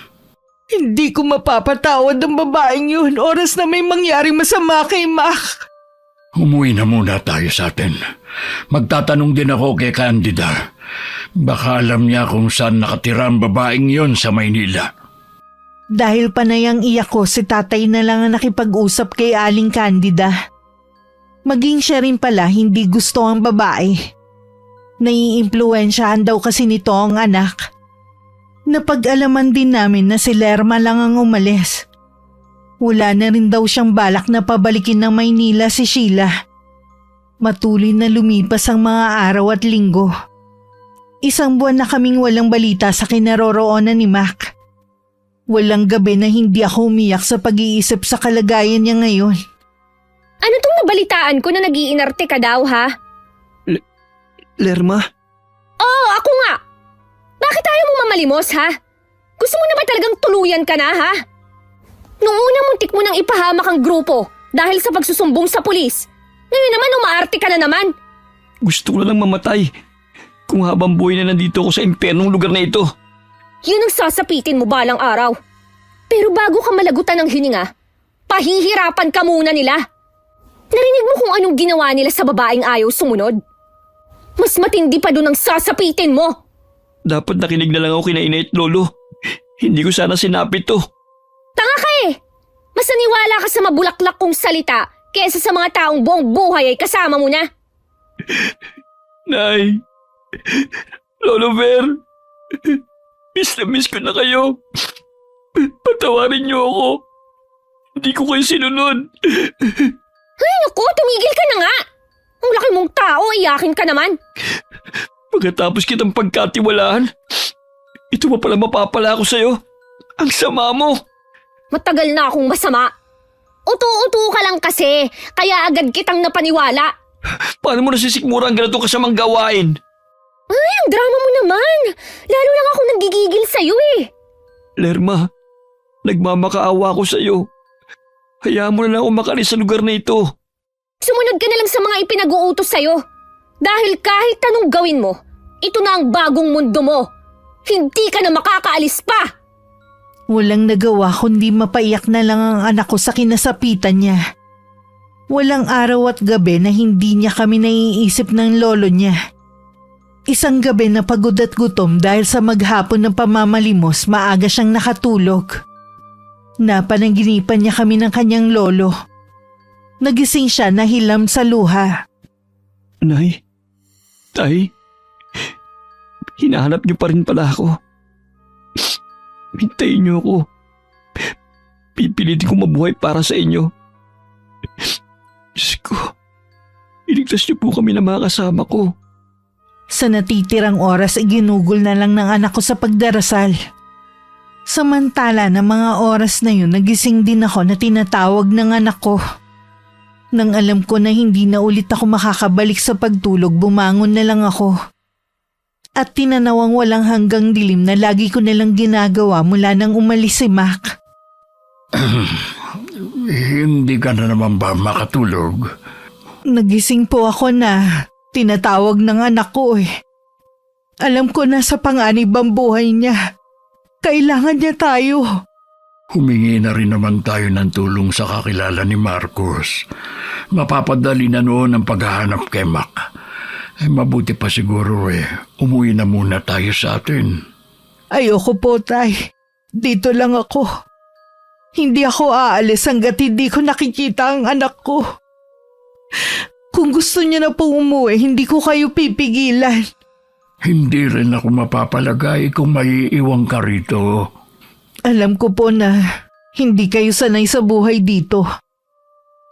Hindi ko mapapatawad ang babaeng yun oras na may mangyaring masama kay Mac. Umuwi na muna tayo sa atin. Magtatanong din ako kay Candida. Baka alam niya kung saan nakatira ang babaeng yon sa Maynila. Dahil panayang iyak ko, si tatay na lang ang nakipag-usap kay Aling Candida. Maging siya rin pala hindi gusto ang babae. Naiimpluwensyahan daw kasi nito ang anak. Napag-alaman din namin na si Lerma lang ang umalis. Wala na rin daw siyang balak na pabalikin ng Maynila si Sheila. Matuloy na lumipas ang mga araw at linggo. Isang buwan na kaming walang balita sa kinaroroonan ni Mac. Walang gabi na hindi ako umiyak sa pag-iisip sa kalagayan niya ngayon. Ano tong nabalitaan ko na nag-iinarte ka daw, ha? Lerma? Oo, ako nga! Bakit ayaw mo mamalimos, ha? Gusto mo na ba talagang tuluyan ka na, ha? Nung una muntik mo nang ipahamak ang grupo dahil sa pagsusumbong sa pulis. Ngayon naman umaarte ka na naman. Gusto ko lang mamatay. Kung habang buhay na nandito ako sa impernong lugar na ito. Yun ang sasapitin mo balang araw. Pero bago ka malagutan ng hininga, pahihirapan ka muna nila. Narinig mo kung anong ginawa nila sa babaeng ayaw sumunod? Mas matindi pa doon ang sasapitin mo. Dapat nakinig na lang ako kina Inay at Lolo. Hindi ko sana sinapit to. Tanga ka eh! Mas naniwala ka sa mabulaklak kong salita kesa sa mga taong buong buhay ay kasama mo na. Nay! Lolo Ver! Miss na miss ko na kayo. Patawarin niyo ako. Hindi ko kayo sinunod. Ay naku, tumigil ka na nga! Ang laki mong tao, iyakin ka naman. Pagkatapos kitang pagkatiwalaan, ito pa pala mapapala ako sa'yo. Ang sama mo. Matagal na akong masama. Utu-utu ka lang kasi, kaya agad kitang napaniwala. Paano mo nasisikmura ang ganitong kasamang gawain? Ay, ang drama mo naman. Lalo lang ako nanggigigil sa'yo eh. Lerma, nagmamakaawa ako sa iyo. Hayaan mo na lang ako makalis sa lugar na ito. Sumunod ka na lang sa mga ipinag-uutos sa'yo. Dahil kahit anong gawin mo, ito na ang bagong mundo mo. Hindi ka na makakaalis pa. Walang nagawa kundi mapaiyak na lang ang anak ko sa kinasapitan niya. Walang araw at gabi na hindi niya kami naiisip ng lolo niya. Isang gabi na pagod at gutom dahil sa maghapon ng pamamalimos, maaga siyang nakatulog. Napanaginipan niya kami ng kanyang lolo. Nagising siya na hilam sa luha. Nay, Tay, hinahanap niyo pa rin pala ako. Hintayin niyo ako. Pipilitin ko mabuhay para sa inyo. Diyos ko, iligtas niyo po kami ng mga kasama ko. Sa natitirang oras ay ginugol na lang ng anak ko sa pagdarasal. Samantala ng mga oras na yun, nagising din ako na tinatawag ng anak ko. Nang alam ko na hindi na ulit ako makakabalik sa pagtulog, bumangon na lang ako. At tinanawang walang hanggang dilim na lagi ko nalang ginagawa mula nang umalis si Mac. Hindi ka na naman ba makatulog? Nagising po ako na tinatawag ng anak ko eh. Alam ko na sa panganib ang buhay niya. Kailangan niya tayo. Humingi na rin naman tayo ng tulong sa kakilala ni Marcos. Mapapadali na noon ang paghahanap kay Mac. Mabuti pa siguro umuwi na muna tayo sa atin. Ayoko po, Tay. Dito lang ako. Hindi ako aalis hanggat hindi ko nakikita ang anak ko. Kung gusto niya na po umuwi, hindi ko kayo pipigilan. Hindi rin ako mapapalagay kung maiiwang ka rito. Alam ko po na hindi kayo sanay sa buhay dito.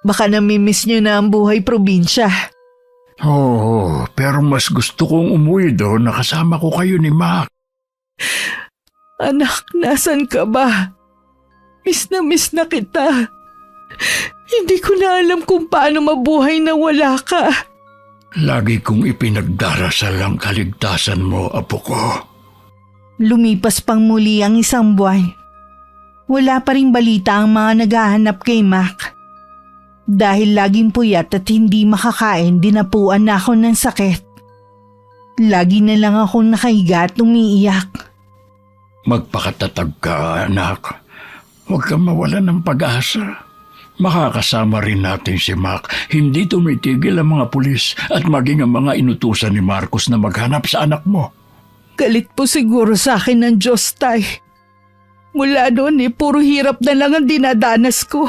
Baka namimiss niyo na ang buhay probinsya. Oo, pero mas gusto kong umuwi doon na kasama ko kayo ni Mac. Anak, nasan ka ba? Miss na kita. Hindi ko na alam kung paano mabuhay na wala ka. Lagi kong ipinagdarasal ang kaligtasan mo, apo ko. Lumipas pang muli ang isang buwan. Wala pa ring balita ang mga naghahanap kay Mac. Dahil laging puyat at hindi makakain, dinapuan na ako ng sakit. Lagi na lang akong nakahiga at umiiyak. Magpakatatag ka, anak. Huwag kang mawalan ng pag-asa. Makakasama rin natin si Mac. Hindi tumitigil ang mga pulis at maging ang mga inutusan ni Marcos na maghanap sa anak mo. Galit po siguro sa akin ng Diyos, Tay. Mula noon puro hirap na lang ang dinadanas ko.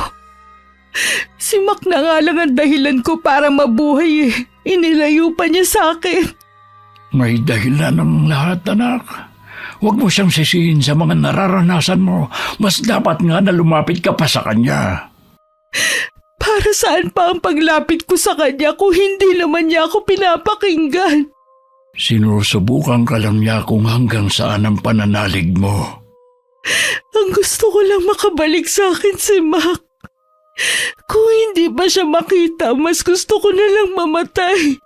Si Mac na nga lang ang dahilan ko para mabuhay Inilayo pa niya sa akin. May dahilan ng lahat, anak. Huwag mo siyang sisihin sa mga nararanasan mo. Mas dapat nga na lumapit ka pa sa kanya. Para saan pa ang paglapit ko sa kanya kung hindi naman niya ako pinapakinggan? Sinusubukan ka lang niya kung hanggang saan ang pananalig mo. Ang gusto ko lang makabalik sa akin si Mac. Kung hindi ba siya makita, mas gusto ko na lang mamatay.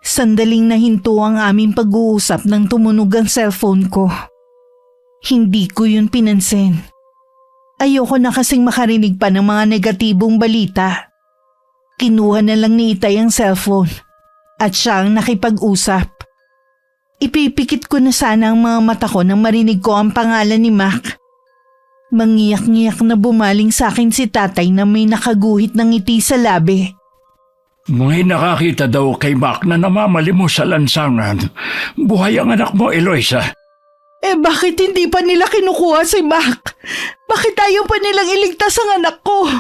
Sandaling nahinto ang aming pag-uusap nang tumunog ang cellphone ko. Hindi ko yun pinansin. Ayoko na kasing makarinig pa ng mga negatibong balita. Kinuha na lang ni Itay ang cellphone at siya ang nakipag-usap. Ipipikit ko na sana ang mga mata ko nang marinig ko ang pangalan ni Mac. Mangiyak-ngiyak na bumaling sa akin si tatay na may nakaguhit ng ngiti sa labi. May nakakita daw kay Mac na namamalimos sa lansangan. Buhay ang anak mo, Eloisa. Bakit hindi pa nila kinukuha si Mac? Bakit ayaw pa nilang iligtas ang anak ko?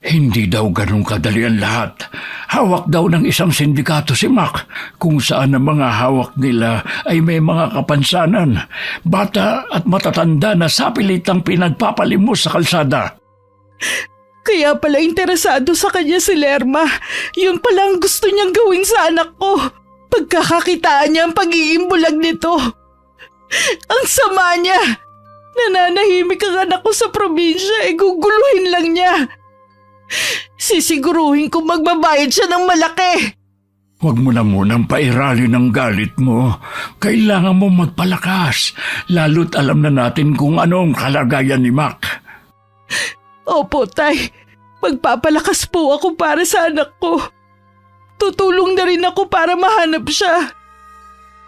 Hindi daw ganun kadali ang lahat. Hawak daw ng isang sindikato si Mac, kung saan ang mga hawak nila ay may mga kapansanan, bata at matatanda na sapilitang pinagpapalimos sa kalsada. Kaya pala interesado sa kanya si Lerma. Yun pala ang gusto niyang gawin sa anak ko. Pagkakakitaan niya ang pagiging bulag nito. Ang sama niya. Nananahimik ang anak ko sa probinsya, guguluhin lang niya. Sisiguruhin kong magbabayad siya ng malaki. Huwag mo na munang pairali ng galit mo. Kailangan mo magpalakas, lalo't alam na natin kung ano ang kalagayan ni Mac. Opo, Tay. Magpapalakas po ako para sa anak ko. Tutulong na rin ako para mahanap siya.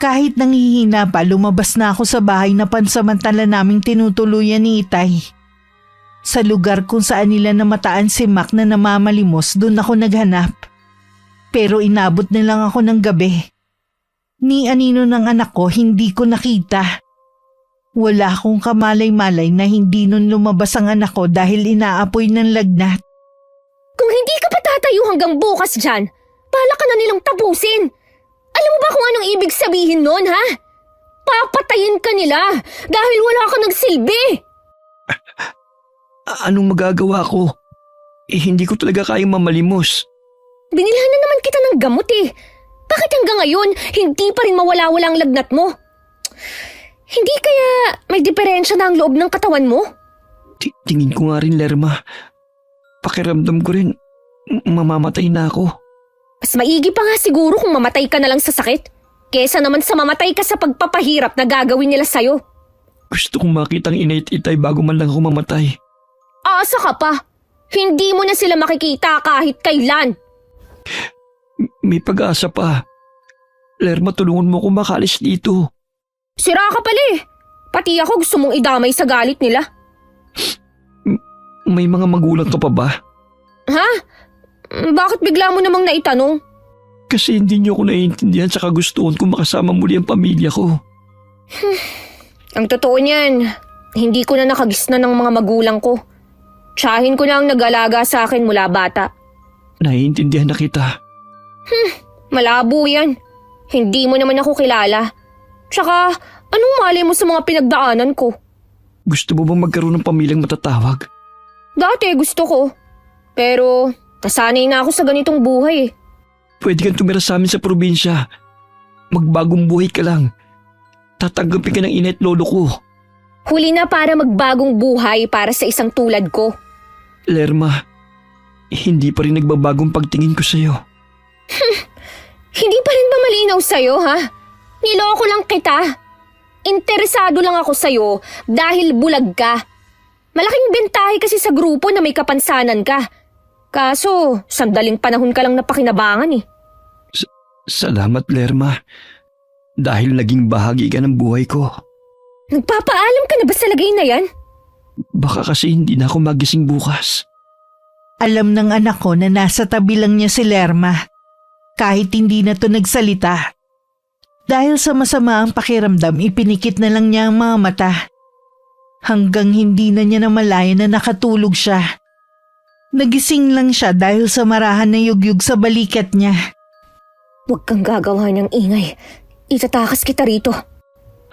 Kahit nanghihina pa, lumabas na ako sa bahay na pansamantala naming tinutuluyan ni Itay. Sa lugar kung saan nila namataan si Mac na namamalimos, doon ako naghanap. Pero inabot na lang ako ng gabi. Ni anino ng anak ko, hindi ko nakita. Wala akong kamalay-malay na hindi nun lumabas ang anak ko dahil inaapoy ng lagnat. Kung hindi ka pa tatayo hanggang bukas dyan, pala ka na nilang tapusin. Alam mo ba kung anong ibig sabihin nun, ha? Papatayin ka nila dahil wala ka nagsilbi. Anong magagawa ko? Hindi ko talaga kayang mamalimos. Binilhan na naman kita ng gamot eh. Bakit hanggang ngayon, hindi pa rin mawala-wala ang lagnat mo? Hindi kaya may diferensya na ang loob ng katawan mo? Tingin ko nga rin, Lerma. Pakiramdam ko rin, mamamatay na ako. Mas maigi pa nga siguro kung mamatay ka na lang sa sakit. Kesa naman sa mamatay ka sa pagpapahirap na gagawin nila sa'yo. Gusto kong makita ang inay at itay bago man lang ako mamatay. Asa ka pa? Hindi mo na sila makikita kahit kailan. May pag-asa pa. Lerma, tulungan mo akong makalis dito. Sira ka pala eh. Pati ako gusto mong idamay sa galit nila. May mga magulang ka pa ba? Ha? Bakit bigla mo namang naitanong? Kasi hindi niyo ako naiintindihan sa kagustuhan kong makasama muli ang pamilya ko. Ang totoo niyan, hindi ko na nakagisna ng mga magulang ko. Tiyahin ko na ang nag-alaga sa akin mula bata. Naiintindihan na kita. Malabo yan. Hindi mo naman ako kilala. Tsaka, anong malay mo sa mga pinagdaanan ko? Gusto mo bang magkaroon ng pamilyang matatawag? Dati gusto ko. Pero, nasanay na ako sa ganitong buhay eh. Pwede kang tumira sa amin sa probinsya. Magbagong buhay ka lang. Tatanggapin ka ng ina at lolo ko. Huli na para magbagong buhay para sa isang tulad ko. Lerma, hindi pa rin nagbabagong pagtingin ko sa'yo. Hindi pa rin ba malinaw sa'yo, ha? Niloko lang kita. Interesado lang ako sa'yo dahil bulag ka. Malaking bentahe kasi sa grupo na may kapansanan ka. Kaso, sandaling panahon ka lang napakinabangan eh. Salamat, Lerma. Dahil naging bahagi ka ng buhay ko. Nagpapaalam ka na ba sa lagay na yan? Baka kasi hindi na ako magising bukas. Alam ng anak ko na nasa tabi lang niya si Lerma. Kahit hindi na to nagsalita. Dahil sa masama ang pakiramdam, ipinikit na lang niya ang mga mata. Hanggang hindi na niya namalayan na nakatulog siya. Nagising lang siya dahil sa marahan na yugyug sa balikat niya. Huwag kang gagawa ng ingay. Itatakas kita rito.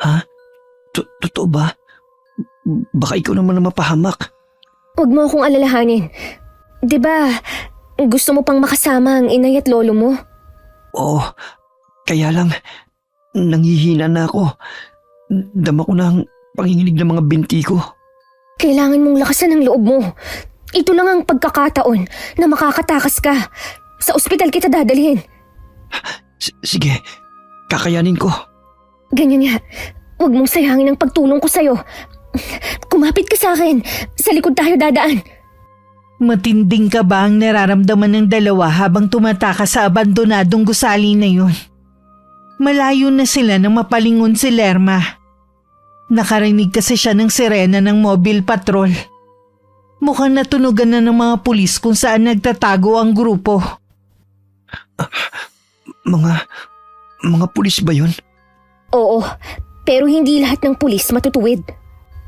Ha? Totoo ba? Baka ikaw naman na mapahamak. Huwag mo akong alalahanin. 'Di ba, gusto mo pang makasama ang inay at lolo mo? Oo, kaya lang, nanghihina na ako. Dama ko na ang panginginig ng mga binti ko. Kailangan mong lakasan ang loob mo. Ito lang ang pagkakataon na makakatakas ka. Sa ospital kita dadalhin. Sige, kakayanin ko. Ganyan nga. Huwag mong sayangin ang pagtulong ko sa'yo. Kumapit ka sa akin. Sa likod tayo dadaan. Matinding ka ba ang nararamdaman ng dalawa habang tumatakas sa abandonadong gusali na yun? Malayo na sila nang mapalingon si Lerma. Nakarinig kasi siya ng sirena ng mobile patrol. Mukhang natunugan na ng mga pulis kung saan nagtatago ang grupo. Mga pulis ba yun? Oo, pero hindi lahat ng pulis matutuwid.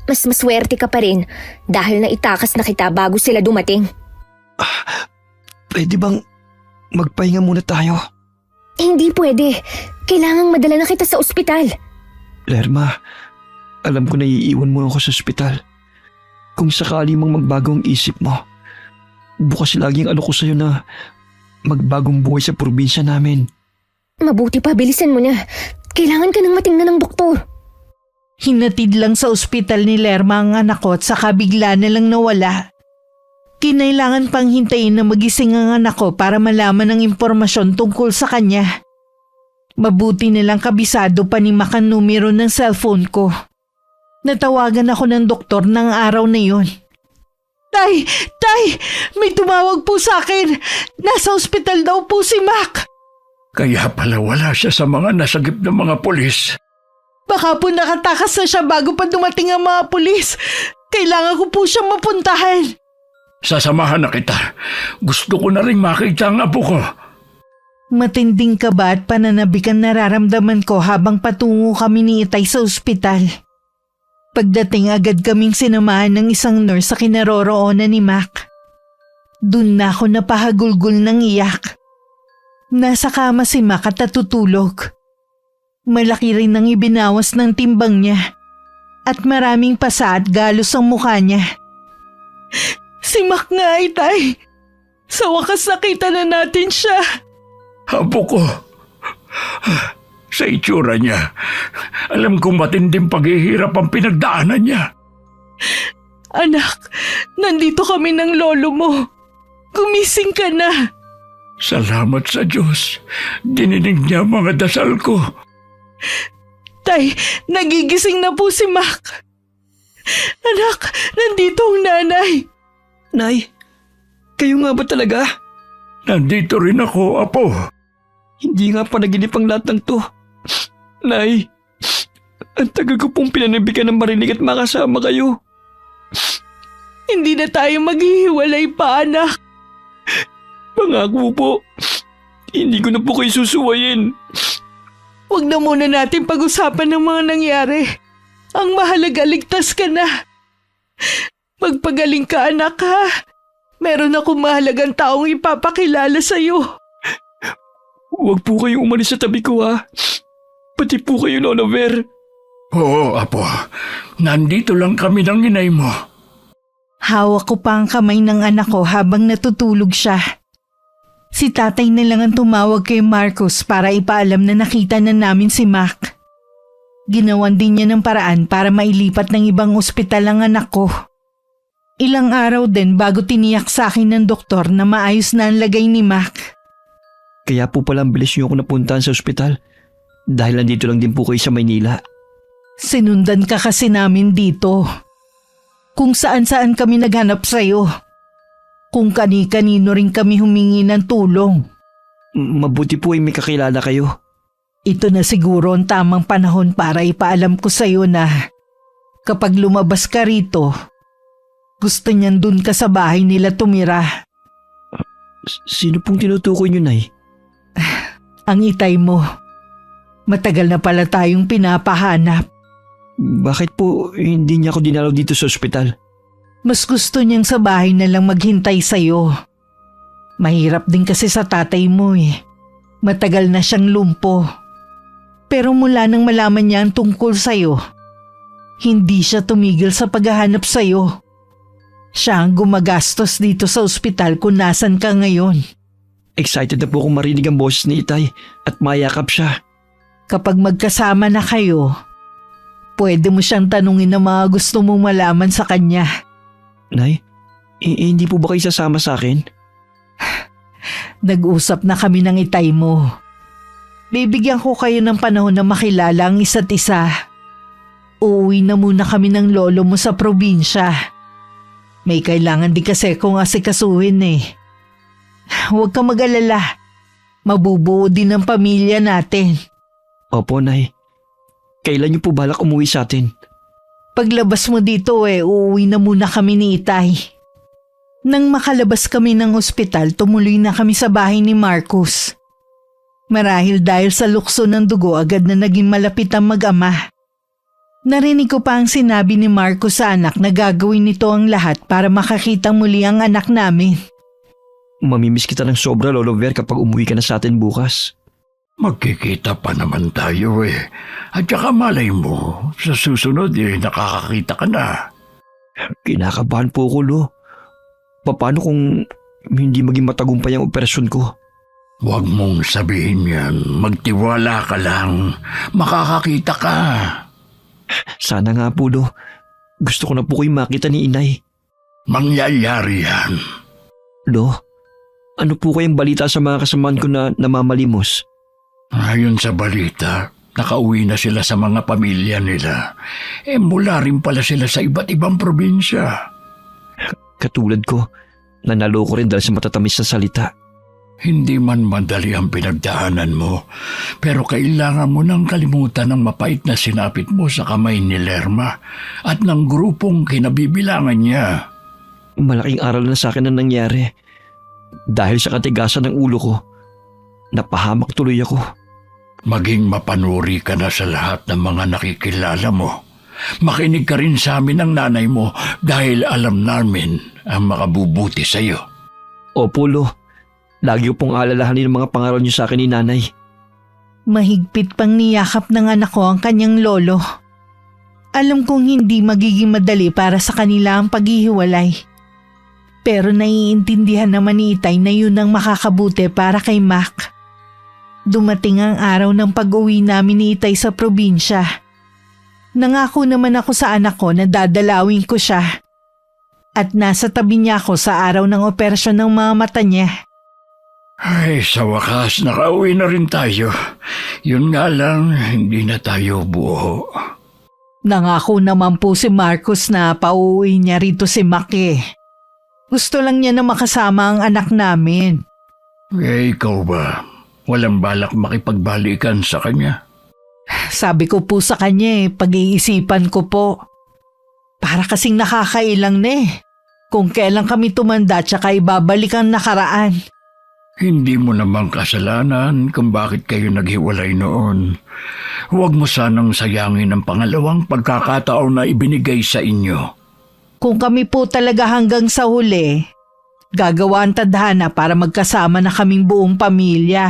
Mas maswerte ka pa rin dahil naitakas na kita bago sila dumating. Pwede bang magpahinga muna tayo? Hindi pwede. Kailangang madala na kita sa ospital. Lerma, alam ko na iiwan mo ako sa ospital. Kung sakali mang magbago ang isip mo, bukas laging ko sa'yo na magbagong buhay sa probinsya namin. Mabuti pa, bilisan mo na. Kailangan ka nang matingnan ng doktor. Hinatid lang sa ospital ni Lerma ang anak ko at saka bigla na lang nawala. Kinailangan pang hintayin na magising ang anak ko para malaman ang impormasyon tungkol sa kanya. Mabuti nilang kabisado pa ni Mac ang numero ng cellphone ko. Natawagan ako ng doktor ng araw na yon. Tay! May tumawag po sa akin! Nasa ospital daw po si Mac! Kaya pala wala siya sa mga nasagip ng mga pulis. Baka po nakatakas na siya bago pa dumating ang mga pulis. Kailangan ko po siyang mapuntahan. Sasamahan na kita. Gusto ko na rin makita ang apo ko. Matinding kaba at pananabik ang nararamdaman ko habang patungo kami ni Itay sa ospital. Pagdating agad kaming sinamahan ng isang nurse sa kinaroroonan ni Mac. Doon na ako napahagulgol ng iyak. Nasa kama si Mac at natutulog. Malaki rin ang ibinawas ng timbang niya at maraming pasa at galos ang mukha niya. Si Mac nga, Itay. Sa wakas nakita na natin siya. Apo ko. Sa itsura niya, alam kong matinding paghihirap ang pinagdaanan niya. Anak, nandito kami ng lolo mo. Gumising ka na. Salamat sa Diyos. Dininig niya ang mga dasal ko. Tay, nagigising na po si Mac. Anak, nandito ang nanay. Nay, kayo nga ba talaga? Nandito rin ako, Apo. Hindi nga panaginip ang lahat ng to. Nay, ang tagal ko pong pinanabikan ng marinig at makasama kayo. Hindi na tayo maghihiwalay pa, anak. Pangako po, hindi ko na po kayo susuwayin. Huwag na muna natin pag-usapan ng mga nangyari. Ang mahalaga, ligtas ka na. Magpagaling ka, anak, ha? Meron akong mahalagang taong ipapakilala sa'yo. Huwag po kayong umalis sa tabi ko, ha? Pati po kayo, Lola Ver. Oo, Apo. Nandito lang kami ng inay mo. Hawak ko pa ang kamay ng anak ko habang natutulog siya. Si tatay na lang ang tumawag kay Marcos para ipaalam na nakita na namin si Mac. Ginawan din niya ng paraan para mailipat ng ibang ospital ang anak ko. Ilang araw din bago tiniyak sa akin ng doktor na maayos na ang lagay ni Mac. Kaya po pala ang bilis niyo ako napuntahan sa ospital. Dahil nandito lang din po kayo sa Maynila. Sinundan ka kasi namin dito. Kung saan-saan kami naghanap sa'yo. Kung kani-kanino rin kami humingi ng tulong. Mabuti po ay may kakilala kayo. Ito na siguro ang tamang panahon para ipaalam ko sa'yo na kapag lumabas ka rito, gusto niyan dun ka sa bahay nila tumira. Sino pong tinutukoy niyo, Nay? Ang Itay mo. Matagal na pala tayong pinapahanap. Bakit po hindi niya ako dinalaw dito sa ospital? Mas gusto niyang sa bahay na lang maghintay sa'yo. Mahirap din kasi sa tatay mo eh. Matagal na siyang lumpo. Pero mula nang malaman niya ang tungkol sa'yo, hindi siya tumigil sa paghahanap sa'yo. Siya ang gumagastos dito sa ospital kung nasan ka ngayon. Excited na po akong marinig ang boses ni Itay at mayakap siya. Kapag magkasama na kayo, pwede mo siyang tanungin ang mga gusto mong malaman sa kanya. Nay, hindi po ba kayo sasama sa akin? Nag-usap na kami ng Itay mo. Bibigyan ko kayo ng panahon na makilala ang isa't isa. Uuwi na muna kami ng lolo mo sa probinsya. May kailangan din kasi kung asikasuhin eh. Huwag kang mag-alala. Mabubuo din ang pamilya natin. Opo, Nay. Kailan niyo po balak umuwi sa atin? Paglabas mo dito uuwi na muna kami ni Itay. Nang makalabas kami ng ospital, tumuloy na kami sa bahay ni Marcos. Marahil dahil sa lukso ng dugo agad na naging malapit ang mag-ama. Narinig ko pa ang sinabi ni Marcos sa anak na gagawin nito ang lahat para makakita muli ang anak namin. Mamimiss kita ng sobra, Lolo Ver, kapag umuwi ka na sa atin bukas. Magkikita pa naman tayo eh. At saka malay mo, sa susunod nakakakita ka na. Kinakabahan po ako, Lo. Paano kung hindi maging matagumpay ang operasyon ko? Huwag mong sabihin yan. Magtiwala ka lang. Makakakita ka. Sana nga po, Lo. Gusto ko na po kayo makita ni Inay. Mangyayari yan. Lo, ano po kayang balita sa mga kasamaan ko na namamalimos? Ayon sa balita, nakauwi na sila sa mga pamilya nila. Mula rin pala sila sa iba't ibang probinsya. Katulad ko, nanaloko rin dahil sa matatamis na salita. Hindi man madali ang pinagdaanan mo, pero kailangan mo nang kalimutan ang mapait na sinapit mo sa kamay ni Lerma at ng grupong kinabibilangan niya. Malaking aral na sa akin ang nangyari. Dahil sa katigasan ng ulo ko, napahamak tuloy ako. Maging mapanuri ka na sa lahat ng mga nakikilala mo. Makinig ka rin sa amin ng nanay mo dahil alam namin ang makabubuti sa iyo. Opo, Lo. Lagi ko pong alalahanin ang mga pangaral niyo sa akin ni nanay. Mahigpit pang niyakap ng anak ko ang kanyang lolo. Alam kong hindi magiging madali para sa kanila ang paghihiwalay. Pero naiintindihan naman ni Itay na yun ang makakabuti para kay Mac. Dumating ang araw ng pag-uwi namin ni Itay sa probinsya. Nangako naman ako sa anak ko na dadalawin ko siya. At nasa tabi niya ako sa araw ng operasyon ng mga mata niya. Ay, sa wakas, nakauwi na rin tayo. Yun nga lang, hindi na tayo buo. Nangako naman po si Marcos na pauwi niya rito si Mac eh. Gusto lang niya na makasama ang anak namin. Ikaw ba? Walang balak makipagbalikan sa kanya? Sabi ko po sa kanya pag-iisipan ko po. Para kasing nakakailang na eh. Kung kailan kami tumanda tsaka ibabalik ang nakaraan. Hindi mo namang kasalanan kung bakit kayo naghiwalay noon. Huwag mo sanang sayangin ang pangalawang pagkakataon na ibinigay sa inyo. Kung kami po talaga hanggang sa huli, gagawa ang tadhana para magkasama na kaming buong pamilya.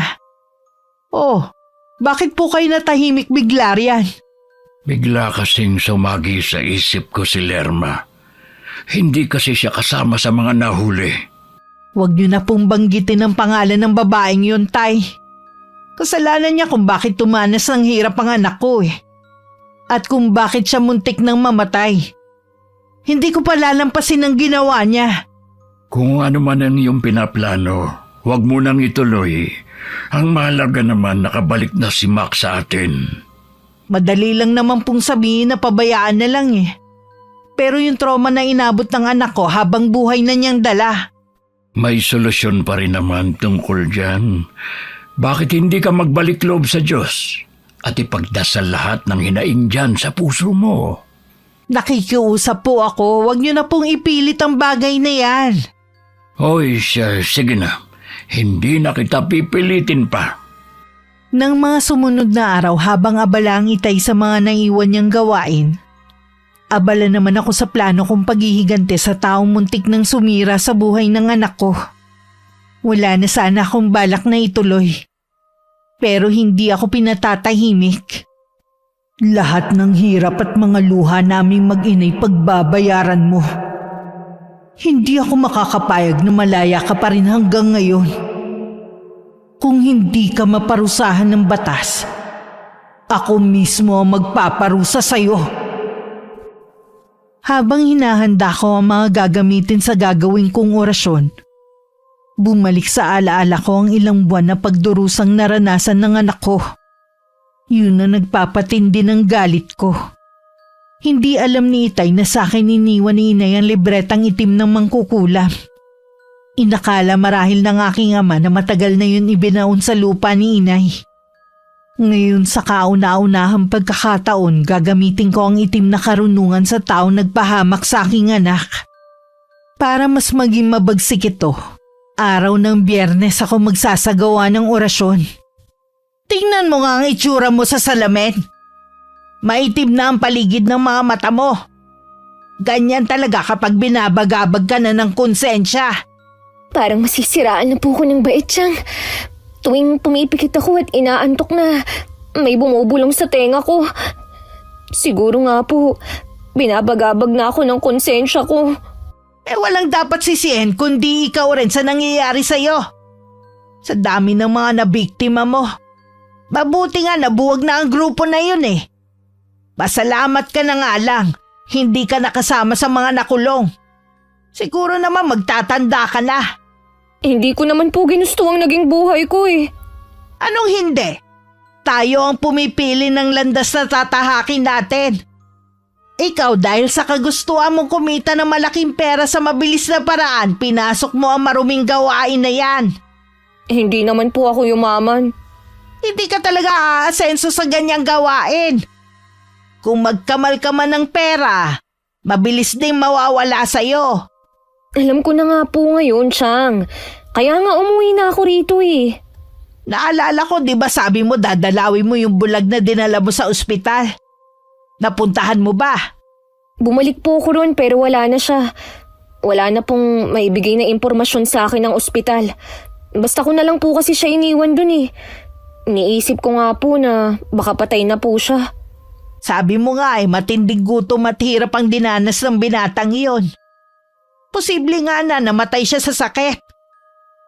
Oh, bakit po kayo natahimik bigla riyan? Bigla kasing sumagi sa isip ko si Lerma. Hindi kasi siya kasama sa mga nahuli. Huwag niyo na pong banggitin ang pangalan ng babaeng yun, Tay. Kasalanan niya kung bakit tumanas ng hirap ang anak ko eh. At kung bakit siya muntik nang mamatay. Hindi ko pa lalampasin ang ginawa niya. Kung ano man ang iyong pinaplano, huwag mo nang ituloy. Ang mahalaga naman nakabalik na si Mac sa atin. Madali lang naman pong sabihin na pabayaan na lang eh. Pero yung trauma na inabot ng anak ko habang buhay na niyang dala. May solusyon pa rin naman tungkol dyan. Bakit hindi ka magbalik loob sa Diyos at ipagdasal lahat ng hinaing dyan sa puso mo? Nakikiusap po ako, huwag niyo na pong ipilit ang bagay na yan. Hoy, sige na. Hindi na kita pipilitin pa. Nang mga sumunod na araw habang abala ang Itay sa mga naiwan niyang gawain, abala naman ako sa plano kong paghihigante sa taong muntik ng sumira sa buhay ng anak ko. Wala na sana akong balak na ituloy. Pero hindi ako pinatatahimik. Lahat ng hirap at mga luha naming mag-inay pagbabayaran mo. Hindi ako makakapayag na malaya ka pa rin hanggang ngayon. Kung hindi ka maparusahan ng batas, ako mismo ang magpaparusa sa'yo. Habang hinahanda ko ang mga gagamitin sa gagawin kong orasyon, bumalik sa alaala ko ang ilang buwan na pagdurusang naranasan ng anak ko. Yun na nagpapatindi ng galit ko. Hindi alam ni Itay na sa akin iniwan ni Inay ang libretang itim ng mangkukulam. Inakala marahil ng aking ama na matagal na yun ibinaon sa lupa ni Inay. Ngayon sa kauna-unahang pagkakataon, gagamitin ko ang itim na karunungan sa taong nagpahamak sa aking anak. Para mas maging mabagsik ito, araw ng Biyernes ako magsasagawa ng orasyon. Tingnan mo nga ang itsura mo sa salamin. Maitim na ang paligid ng mga mata mo. Ganyan talaga kapag binabagabag ka na ng konsensya. Parang masisiraan na po ko ng bait siyang. Tuwing pumipikit ako at inaantok na, may bumubulong sa tenga ko. Siguro nga po, binabagabag na ako ng konsensya ko. Walang dapat sisihin kundi ikaw rin sa nangyayari sa'yo. Sa dami ng mga nabiktima mo. Mabuti nga nabuwag na ang grupo na yun eh. Pasalamat ka na nga lang, hindi ka nakasama sa mga nakulong. Siguro naman magtatanda ka na. Hindi ko naman po ginusto ang naging buhay ko eh. Anong hindi? Tayo ang pumipili ng landas na tatahakin natin. Ikaw dahil sa kagustuhan mong kumita ng malaking pera sa mabilis na paraan, pinasok mo ang maruming gawain na yan. Hindi naman po ako yumaman. Hindi ka talaga aasenso sa ganyang gawain. Kung magkamal ka man ng pera, mabilis din mawawala sa'yo. Alam ko na nga po ngayon, Chang. Kaya nga umuwi na ako rito eh. Naalala ko, di ba sabi mo dadalawin mo yung bulag na dinala mo sa ospital? Napuntahan mo ba? Bumalik po ako ron pero wala na siya. Wala na pong maibigay na impormasyon sa akin ng ospital. Basta ko na lang po kasi siya iniwan dun eh. Iniisip ko nga po na baka patay na po siya. Sabi mo nga matinding gutom at hirap ang dinanas ng binatang iyon. Posible nga na namatay siya sa sakit.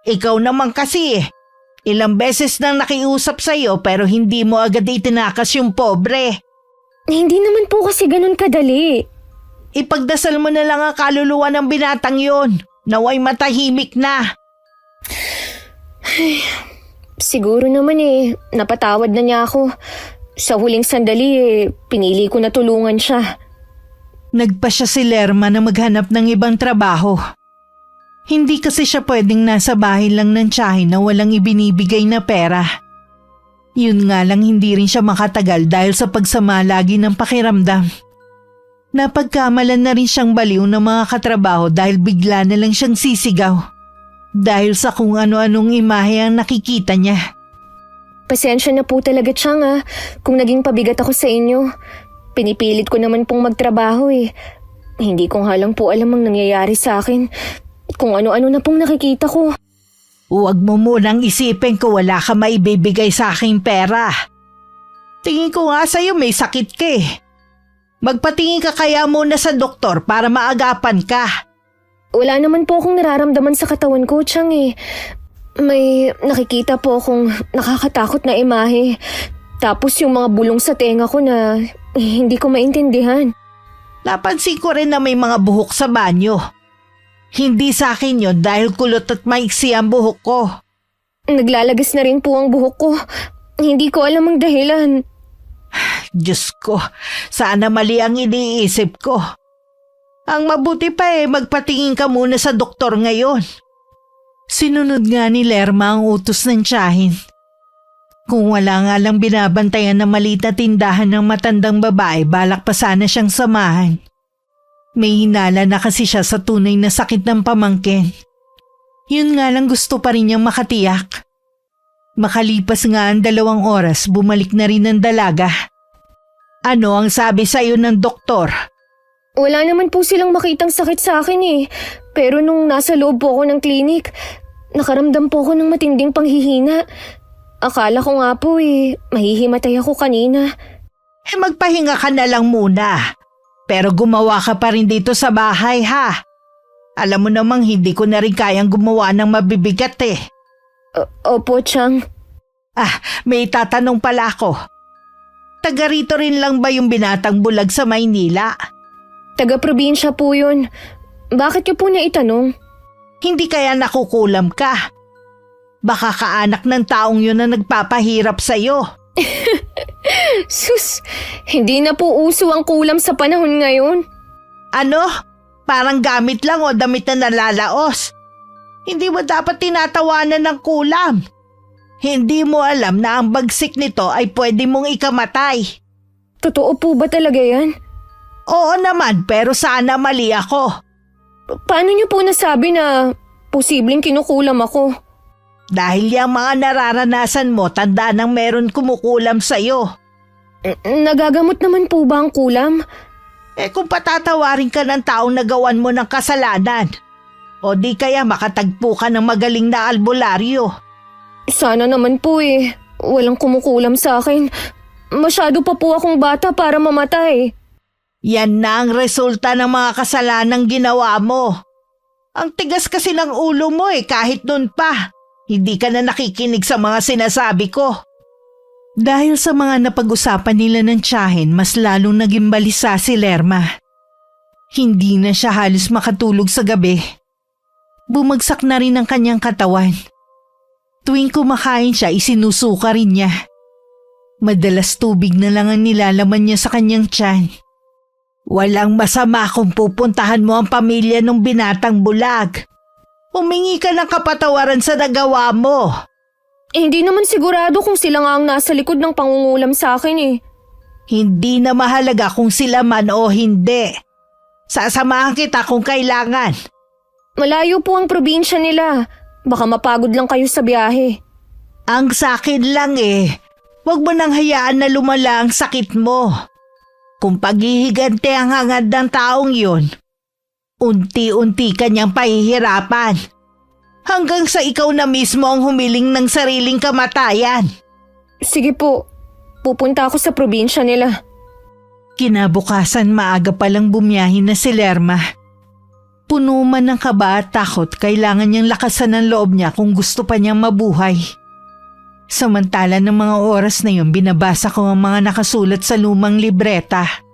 Ikaw naman kasi ilang beses nang nakiusap sa'yo pero hindi mo agad itinakas yung pobre. Hindi naman po kasi ganun kadali. Ipagdasal mo na lang ang kaluluwa ng binatang yon. Naway matahimik na. Siguro naman napatawad na niya ako. Sa huling sandali pinili ko na tulungan siya. Nagpa siya si Lerma na maghanap ng ibang trabaho. Hindi kasi siya pwedeng nasa bahay lang ng tiyahin na walang ibinibigay na pera. Yun nga lang hindi rin siya makatagal dahil sa pagsama lagi ng pakiramdam. Napagkamalan na rin siyang baliw ng mga katrabaho dahil bigla na lang siyang sisigaw. Dahil sa kung ano-anong imahe ang nakikita niya. Pasensya na po talaga, Chang kung naging pabigat ako sa inyo. Pinipilit ko naman pong magtrabaho Hindi ko nga lang po alam ang nangyayari sa akin. Kung ano-ano na pong nakikita ko. Huwag mo munang isipin ko wala ka maibibigay sa aking pera. Tingin ko nga sa'yo may sakit ka Magpatingin ka kaya muna sa doktor para maagapan ka. Wala naman po akong nararamdaman sa katawan ko, Chang May nakikita po akong nakakatakot na imahe. Tapos yung mga bulong sa tenga ko na hindi ko maintindihan. Napansin ko rin na may mga buhok sa banyo. Hindi sa akin yon dahil kulot at maiksi ang buhok ko. Naglalagas na rin po ang buhok ko. Hindi ko alam ang dahilan. Diyos ko, sana mali ang iniisip ko. Ang mabuti pa magpatingin ka muna sa doktor ngayon. Sinunod nga ni Lerma ang utos ng tiyahin. Kung wala nga lang binabantayan na maliit na tindahan ng matandang babae, balak pa sana siyang samahan. May hinala na kasi siya sa tunay na sakit ng pamangkin. Yun nga lang gusto pa rin niyang makatiyak. Makalipas nga ang 2 oras, bumalik na rin ang dalaga. Ano ang sabi sa'yo ng doktor? Wala naman po silang makitang sakit sa akin Pero nung nasa loob po ako ng klinik, nakaramdam po ako ng matinding panghihina. Akala ko nga po mahihimatay ako kanina. Magpahinga ka na lang muna. Pero gumawa ka pa rin dito sa bahay ha. Alam mo namang hindi ko na rin kayang gumawa ng mabibigat Opo, Chang. May tatanong pala ako. Taga rito rin lang ba yung binatang bulag sa Maynila? Taga-probinsya po yun. Bakit niyo po naitanong? Hindi kaya nakukulam ka? Baka kaanak ng taong yun na nagpapahirap sa'yo. Sus, hindi na po uso ang kulam sa panahon ngayon. Ano? Parang gamit lang o damit na nalalaos. Hindi mo dapat tinatawanan ng kulam. Hindi mo alam na ang bagsik nito ay pwede mong ikamatay. Totoo po ba talaga yan? Oo naman, pero sana mali ako. Paano niyo po nasabi na posibleng kinukulam ako? Dahil yung mga nararanasan mo, tanda nang meron kumukulam sa'yo. Nagagamot naman po ba ang kulam? Kung patatawarin ka ng taong nagawan mo ng kasalanan, o di kaya makatagpo ka ng magaling na albularyo. Sana naman po walang kumukulam sa akin. Masyado pa po akong bata para mamatay. Yan na ang resulta ng mga kasalanang ginawa mo. Ang tigas kasi ng ulo mo kahit nun pa. Hindi ka na nakikinig sa mga sinasabi ko. Dahil sa mga napag-usapan nila ng tiyahin, mas lalong naging balisa si Lerma. Hindi na siya halos makatulog sa gabi. Bumagsak na rin ang kanyang katawan. Tuwing kumakain siya, isinusuka rin niya. Madalas tubig na lang ang nilalaman niya sa kanyang tiyan. Walang masama kung pupuntahan mo ang pamilya ng binatang bulag. Humingi ka ng kapatawaran sa nagawa mo. Hindi naman sigurado kung sila nga ang nasa likod ng pangungulam sa akin eh. Hindi na mahalaga kung sila man o hindi. Sasamahan kita kung kailangan. Malayo po ang probinsya nila. Baka mapagod lang kayo sa biyahe. Ang sakin lang huwag mo nang hayaan na lumala ang sakit mo. Kung paghihigante ang hangad ng taong yun, unti-unti kanyang pahihirapan. Hanggang sa ikaw na mismo ang humiling ng sariling kamatayan. Sige po, pupunta ako sa probinsya nila. Kinabukasan maaga palang bumiyahin na si Lerma. Puno man ng kaba at takot, kailangan niyang lakasan ang loob niya kung gusto pa niyang mabuhay. Samantala ng mga oras na yun, binabasa ko ang mga nakasulat sa lumang libreta.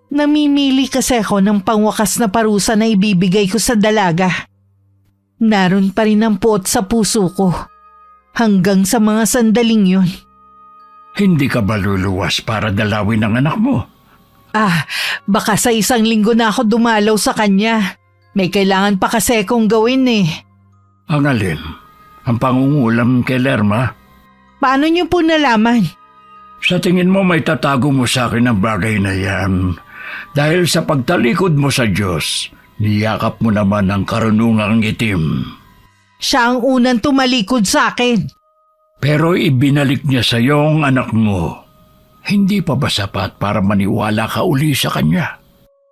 Namimili kasi ako ng pangwakas na parusa na ibibigay ko sa dalaga. Naroon pa rin ang puot sa puso ko. Hanggang sa mga sandaling yun. Hindi ka ba luluwas para dalawin ang anak mo? Baka sa 1 linggo na ako dumalaw sa kanya. May kailangan pa kasi akong gawin Ang alin? Ang pangungulam kay Lerma? Paano niyo po nalaman? Sa tingin mo may tatago mo sa akin ang bagay na yan. Dahil sa pagtalikod mo sa Diyos, niyakap mo naman ang karunungang itim. Siya ang unang tumalikod sa akin. Pero ibinalik niya sa iyo ang anak mo. Hindi pa ba sapat para maniwala ka uli sa kanya?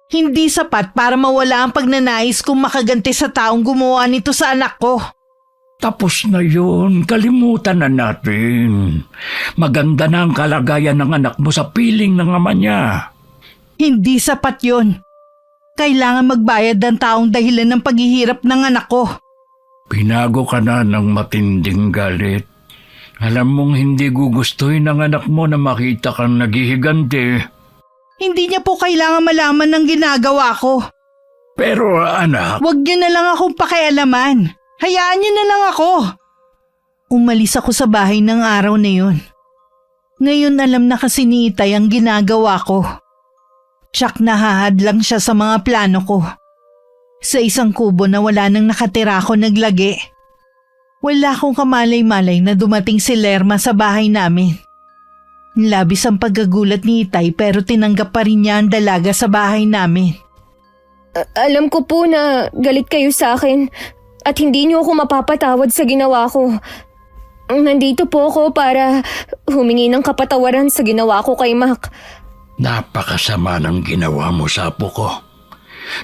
Hindi sapat para mawala ang pagnanais kong makaganti sa taong gumawa nito sa anak ko. Tapos na yun, kalimutan na natin. Maganda na ang kalagayan ng anak mo sa piling ng ama niya. Hindi sapat yon. Kailangan magbayad ng taong dahilan ng paghihirap ng anak ko. Pinago ka na ng matinding galit. Alam mong hindi gugustuhin ng anak mo na makita kang naghihigante. Hindi niya po kailangan malaman ng ginagawa ko. Pero anak... Huwag niyo na lang akong pakialaman. Hayaan niyo na lang ako. Umalis ako sa bahay ng araw na yun. Ngayon alam na kasi ni Itay ang ginagawa ko. Tsak nahahad lang siya sa mga plano ko. Sa isang kubo na wala nang nakatira ako naglagi. Wala akong kamalay-malay na dumating si Lerma sa bahay namin. Labis ang pagkagulat ni Itay pero tinanggap pa rin niya ang dalaga sa bahay namin. Alam ko po na galit kayo sa akin at hindi niyo ako mapapatawad sa ginawa ko. Nandito po ako para humingi ng kapatawaran sa ginawa ko kay Mac. Napakasama ng ginawa mo sa apo ko.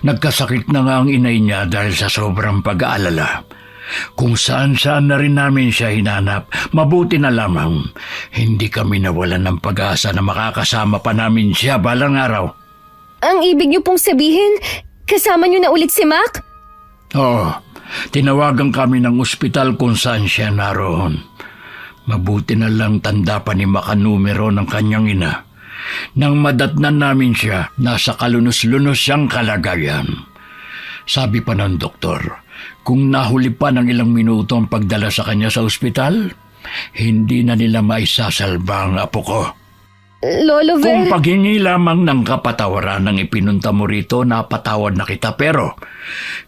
Nagkasakit na nga ang inay niya dahil sa sobrang pag-aalala. Kung saan-saan na rin namin siya hinanap, mabuti na lamang. Hindi kami nawalan ng pag-asa na makakasama pa namin siya balang araw. Ang ibig niyo pong sabihin, kasama niyo na ulit si Mac? Oo, tinawagan kami ng ospital kung saan siya naroon. Mabuti na lang tanda pa ni Mac ang numero ng kanyang ina. Nang madatnan namin siya, nasa kalunos-lunos siyang kalagayan. Sabi pa ng doktor, kung nahuli pa ng ilang minuto ang pagdala sa kanya sa ospital, hindi na nila maisasalba ang apo ko. Lolo Kung Ver... paghingi lamang ng kapatawaran ng ipinunta mo rito, napatawad na kita, pero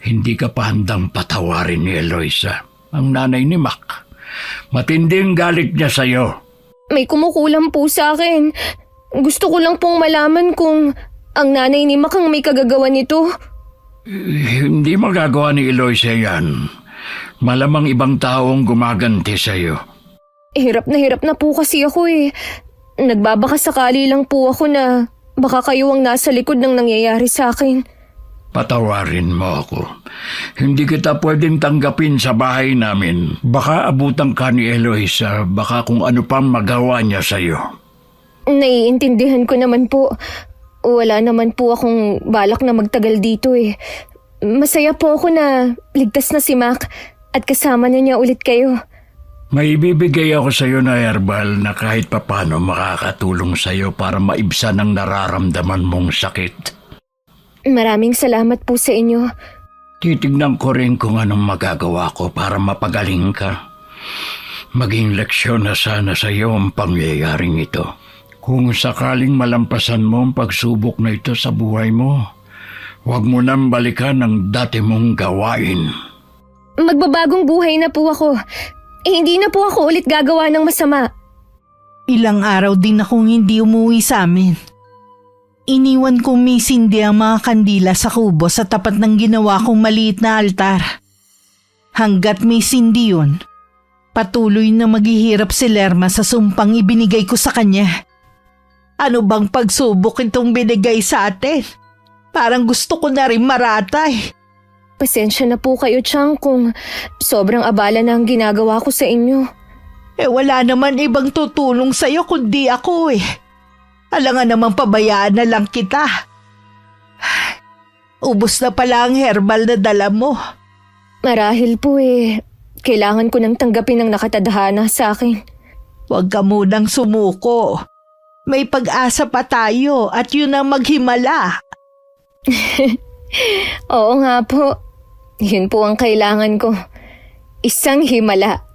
hindi ka pa handang patawarin ni Eloisa, ang nanay ni Mac. Matinding galit niya sa'yo. May kumukulam po sa akin. Gusto ko lang pong malaman kung ang nanay ni Mac ang may kagagawa nito. Hindi magagawa ni Eloisa yan. Malamang ibang taong gumaganti sa'yo. Hirap na po kasi ako eh. Nagbabaka sakali lang po ako na baka kayo ang nasa likod ng nangyayari sa akin. Patawarin mo ako. Hindi kita pwedeng tanggapin sa bahay namin. Baka abutan ka ni Eloisa, baka kung ano pang magawa niya sa'yo. Naiintindihan ko naman po. Wala naman po akong balak na magtagal dito eh. Masaya po ako na ligtas na si Mac at kasama na niya ulit kayo. May ibibigay ako sa iyo na herbal na kahit papano makakatulong sa iyo para maibsan ang nararamdaman mong sakit. Maraming salamat po sa inyo. Titignan ko rin kung anong magagawa ko para mapagaling ka. Maging leksyon na sana sa iyo ang pangyayaring ito. Kung sakaling malampasan mo ang pagsubok na ito sa buhay mo, huwag mo nang balikan ang dati mong gawain. Magbabagong buhay na po ako. Hindi na po ako ulit gagawa ng masama. Ilang araw din akong hindi umuwi sa amin. Iniwan kong may sindi ang mga kandila sa kubo sa tapat ng ginawa kong maliit na altar. Hanggat may sindi yun, patuloy na maghihirap si Lerma sa sumpang ibinigay ko sa kanya. Ano bang pagsubok itong binigay sa atin? Parang gusto ko na rin maratay. Pasensya na po kayo, Chang, kung sobrang abala na ang ginagawa ko sa inyo. Wala naman ibang tutulong sa'yo kundi ako eh. Alangan namang pabayaan na lang kita. Ubos na pala ang herbal na dala mo. Marahil po kailangan ko nang tanggapin ang nakatadhana sa akin. Huwag ka munang sumuko. May pag-asa pa tayo at yun ang maghimala. Oo nga po. Yun po ang kailangan ko. Isang himala.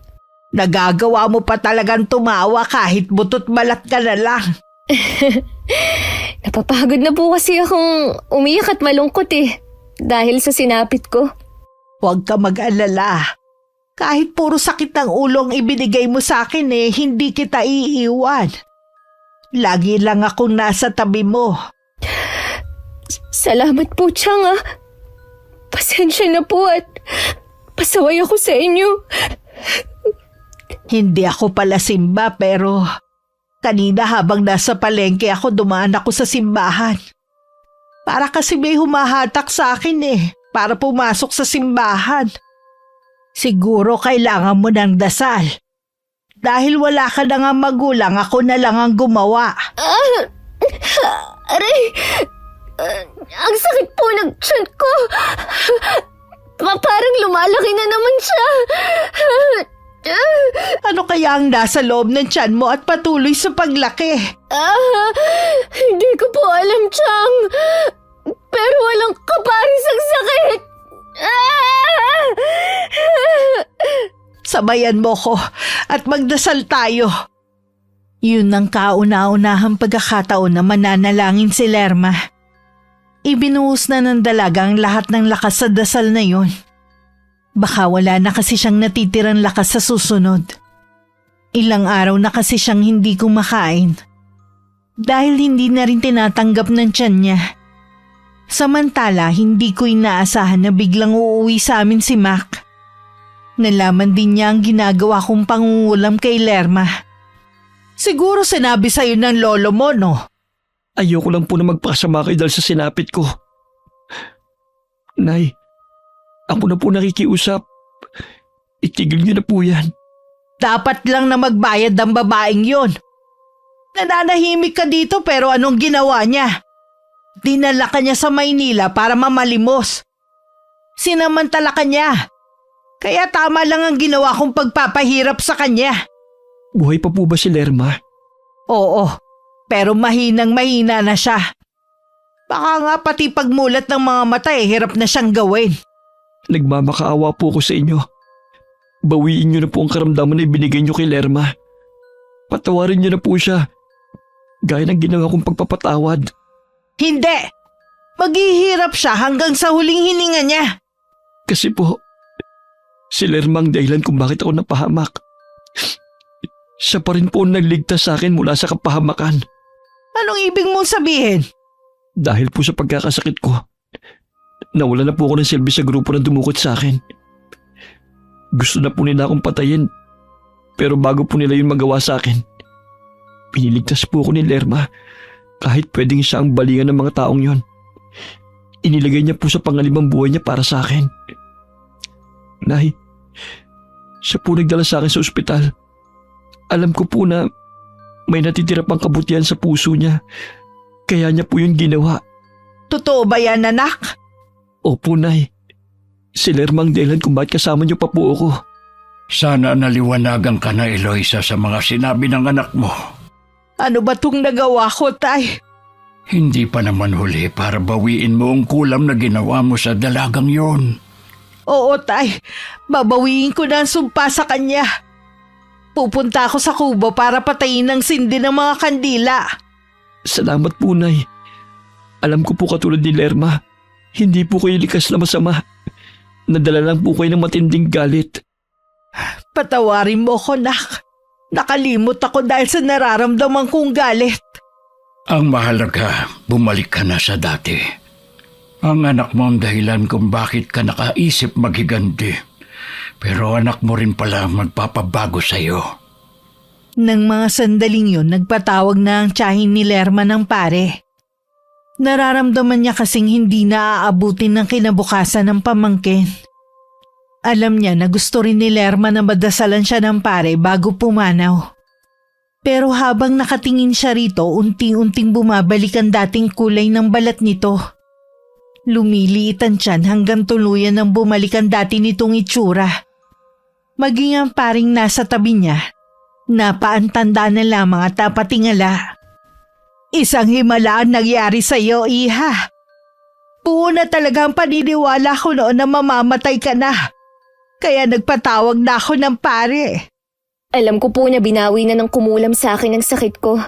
Nagagawa mo pa talagang tumawa kahit butot balat ka na lang. Napapagod na po kasi akong umiyak at malungkot dahil sa sinapit ko. Huwag ka mag-alala. Kahit puro sakit ng ulo ang ibinigay mo sa akin hindi kita iiwan. Lagi lang akong nasa tabi mo. Salamat po, Chang. Pasensya na po at pasaway ako sa inyo. Hindi ako pala simba pero kanina habang nasa palengke ako dumaan ako sa simbahan. Para kasi may humahatak sa akin para pumasok sa simbahan. Siguro kailangan mo ng dasal. Dahil wala ka na nga magulang, ako na lang ang gumawa. Aray! Ang sakit po ng tiyan ko. Parang lumalaki na naman siya. Ano kaya ang nasa loob ng tiyan mo at patuloy sa paglaki? Hindi ko po alam, Chang. Pero walang kaparis ang sakit. Sabayan mo ko at magdasal tayo. Yun ang kauna-unahang pagkakataon na mananalangin si Lerma. Ibinuhos na ng dalaga ang lahat ng lakas sa dasal na yun. Baka wala na kasi siyang natitirang lakas sa susunod. Ilang araw na kasi siyang hindi kumakain. Dahil hindi na rin tinatanggap ng tiyan niya. Samantala, hindi ko inaasahan na biglang uuwi sa amin si Mac. Nalaman din niya ang ginagawa kong pangungulam kay Lerma. Siguro sinabi sa'yo ng lolo mo, no? Ayoko lang po na magpakasama kayo dahil sa sinapit ko. Nay, ako na po nakikiusap. Itigil niyo na po yan. Dapat lang na magbayad ang babaeng yon. Nananahimik ka dito pero anong ginawa niya? Dinala ka niya sa Maynila para mamalimos. Sinamantala ka niya. Kaya tama lang ang ginawa kong pagpapahirap sa kanya. Buhay pa po ba si Lerma? Oo, pero mahinang-mahina na siya. Baka nga pati pagmulat ng mga mata hirap na siyang gawin. Nagmamakaawa po ako sa inyo. Bawiin niyo na po ang karamdaman na ibinigay niyo kay Lerma. Patawarin niyo na po siya. Gaya ng ginawa kong pagpapatawad. Hindi! Maghihirap siya hanggang sa huling hininga niya. Kasi po, si Lerma ang dahilan kung bakit ako napahamak. Siya pa rin po ang nagligtas sa akin mula sa kapahamakan. Anong ibig mong sabihin? Dahil po sa pagkakasakit ko, nawala na po ako ng silbi sa grupo na dumukot sa akin. Gusto na po nila akong patayin, pero bago po nila yun magawa sa akin, piniligtas po ako ni Lerma kahit pwedeng siya ang balingan ng mga taong yon. Inilagay niya po sa pangalibang buhay niya para sa akin. Nay, siya po nagdala sa akin sa ospital. Alam ko po na may natitira pang kabutihan sa puso niya, kaya niya po yun ginawa. Totoo ba yan, anak? Opo, Nay. Si Lerma ang dahilan kung bakit kasama niyo pa po ako. Sana naliwanagan ka na, Eloisa, sa mga sinabi ng anak mo. Ano ba itong nagawa ko, Tay? Hindi pa naman huli para bawiin mo ang kulam na ginawa mo sa dalagang yon. Oo, Tay. Babawiin ko na ang sumpa sa kanya. Pupunta ako sa kubo para patayin ang sindi ng mga kandila. Salamat po, Nay. Alam ko po katulad ni Lerma, hindi po kayo likas na masama. Nadala lang po kayo ng matinding galit. Patawarin mo ko, nak. Nakalimot ako dahil sa nararamdaman kong galit. Ang mahalaga, bumalik ka na sa dati. Ang anak mo ang dahilan kung bakit ka nakaisip maghiganti. Pero anak mo rin pala magpapabago sa'yo. Nang mga sandaling yun, nagpatawag na ang tiyahin ni Lerma ng pare. Nararamdaman niya kasing hindi na aabutin ng kinabukasan ng pamangkin. Alam niya na gusto rin ni Lerma na madasalan siya ng pare bago pumanaw. Pero habang nakatingin siya rito, unti-unting bumabalik ang dating kulay ng balat nito. Lumiliit ang tiyan hanggang tuluyan ng bumalik ang dati nitong itsura. Maging ang paring nasa tabi niya, napaantanda na lamang at napatingala. Isang himala ang nangyari sa iyo, iha. Buo na talaga ang paniniwala ko noon na mamamatay ka na. Kaya nagpatawag na ako ng pare. Alam ko po na binawi na ng kumulam sa akin ang sakit ko.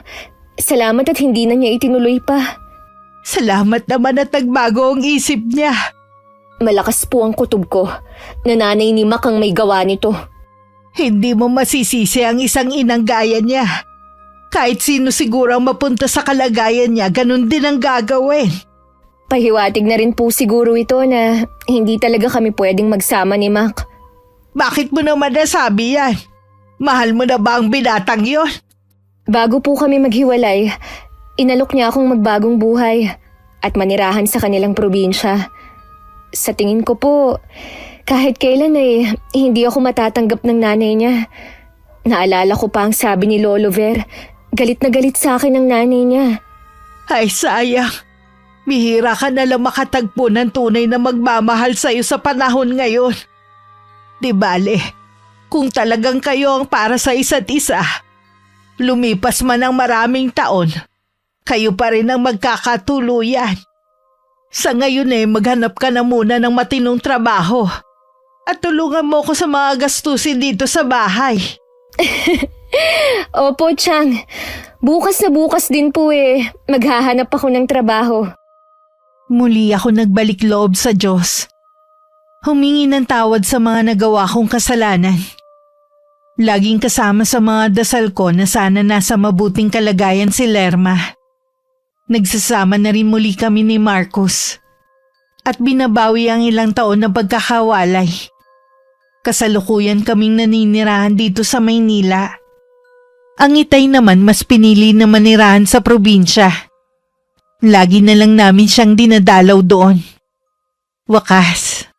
Salamat at hindi na niya itinuloy pa. Salamat naman at nagbago ang isip niya. Malakas po ang kutob ko. Nanay ni Mac ang may gawa nito. Hindi mo masisisi ang isang inang gaya niya. Kahit sino siguro ang mapunta sa kalagayan niya, ganun din ang gagawin. Pahiwatig na rin po siguro ito na hindi talaga kami pwedeng magsama ni Mac. Bakit mo naman nasabi yan? Mahal mo na ba ang binatang yon? Bago po kami maghiwalay, inalok niya akong magbagong buhay at manirahan sa kanilang probinsya. Sa tingin ko po, kahit kailan hindi ako matatanggap ng nanay niya. Naalala ko pa ang sabi ni Lolo Ver, galit na galit sa akin ang nanay niya. Ay sayang, bihira ka na lang makatagpo ng tunay na magmamahal sa'yo sa panahon ngayon. Di bale, kung talagang kayo ang para sa isa't isa, lumipas man ang maraming taon, kayo pa rin ang magkakatuluyan. Sa ngayon maghanap ka na muna ng matinong trabaho at tulungan mo ko sa mga gastusin dito sa bahay. Opo, Chang. Bukas na bukas din po maghahanap ako ng trabaho. Muli ako nagbalik loob sa Diyos. Humingi ng tawad sa mga nagawa kong kasalanan. Laging kasama sa mga dasal ko na sana nasa mabuting kalagayan si Lerma. Nagsasama na rin muli kami ni Marcos. At binabawi ang ilang taon na pagkakawalay. Kasalukuyan kaming naninirahan dito sa Maynila. Ang itay naman mas pinili na manirahan sa probinsya. Lagi na lang namin siyang dinadalaw doon. Wakas,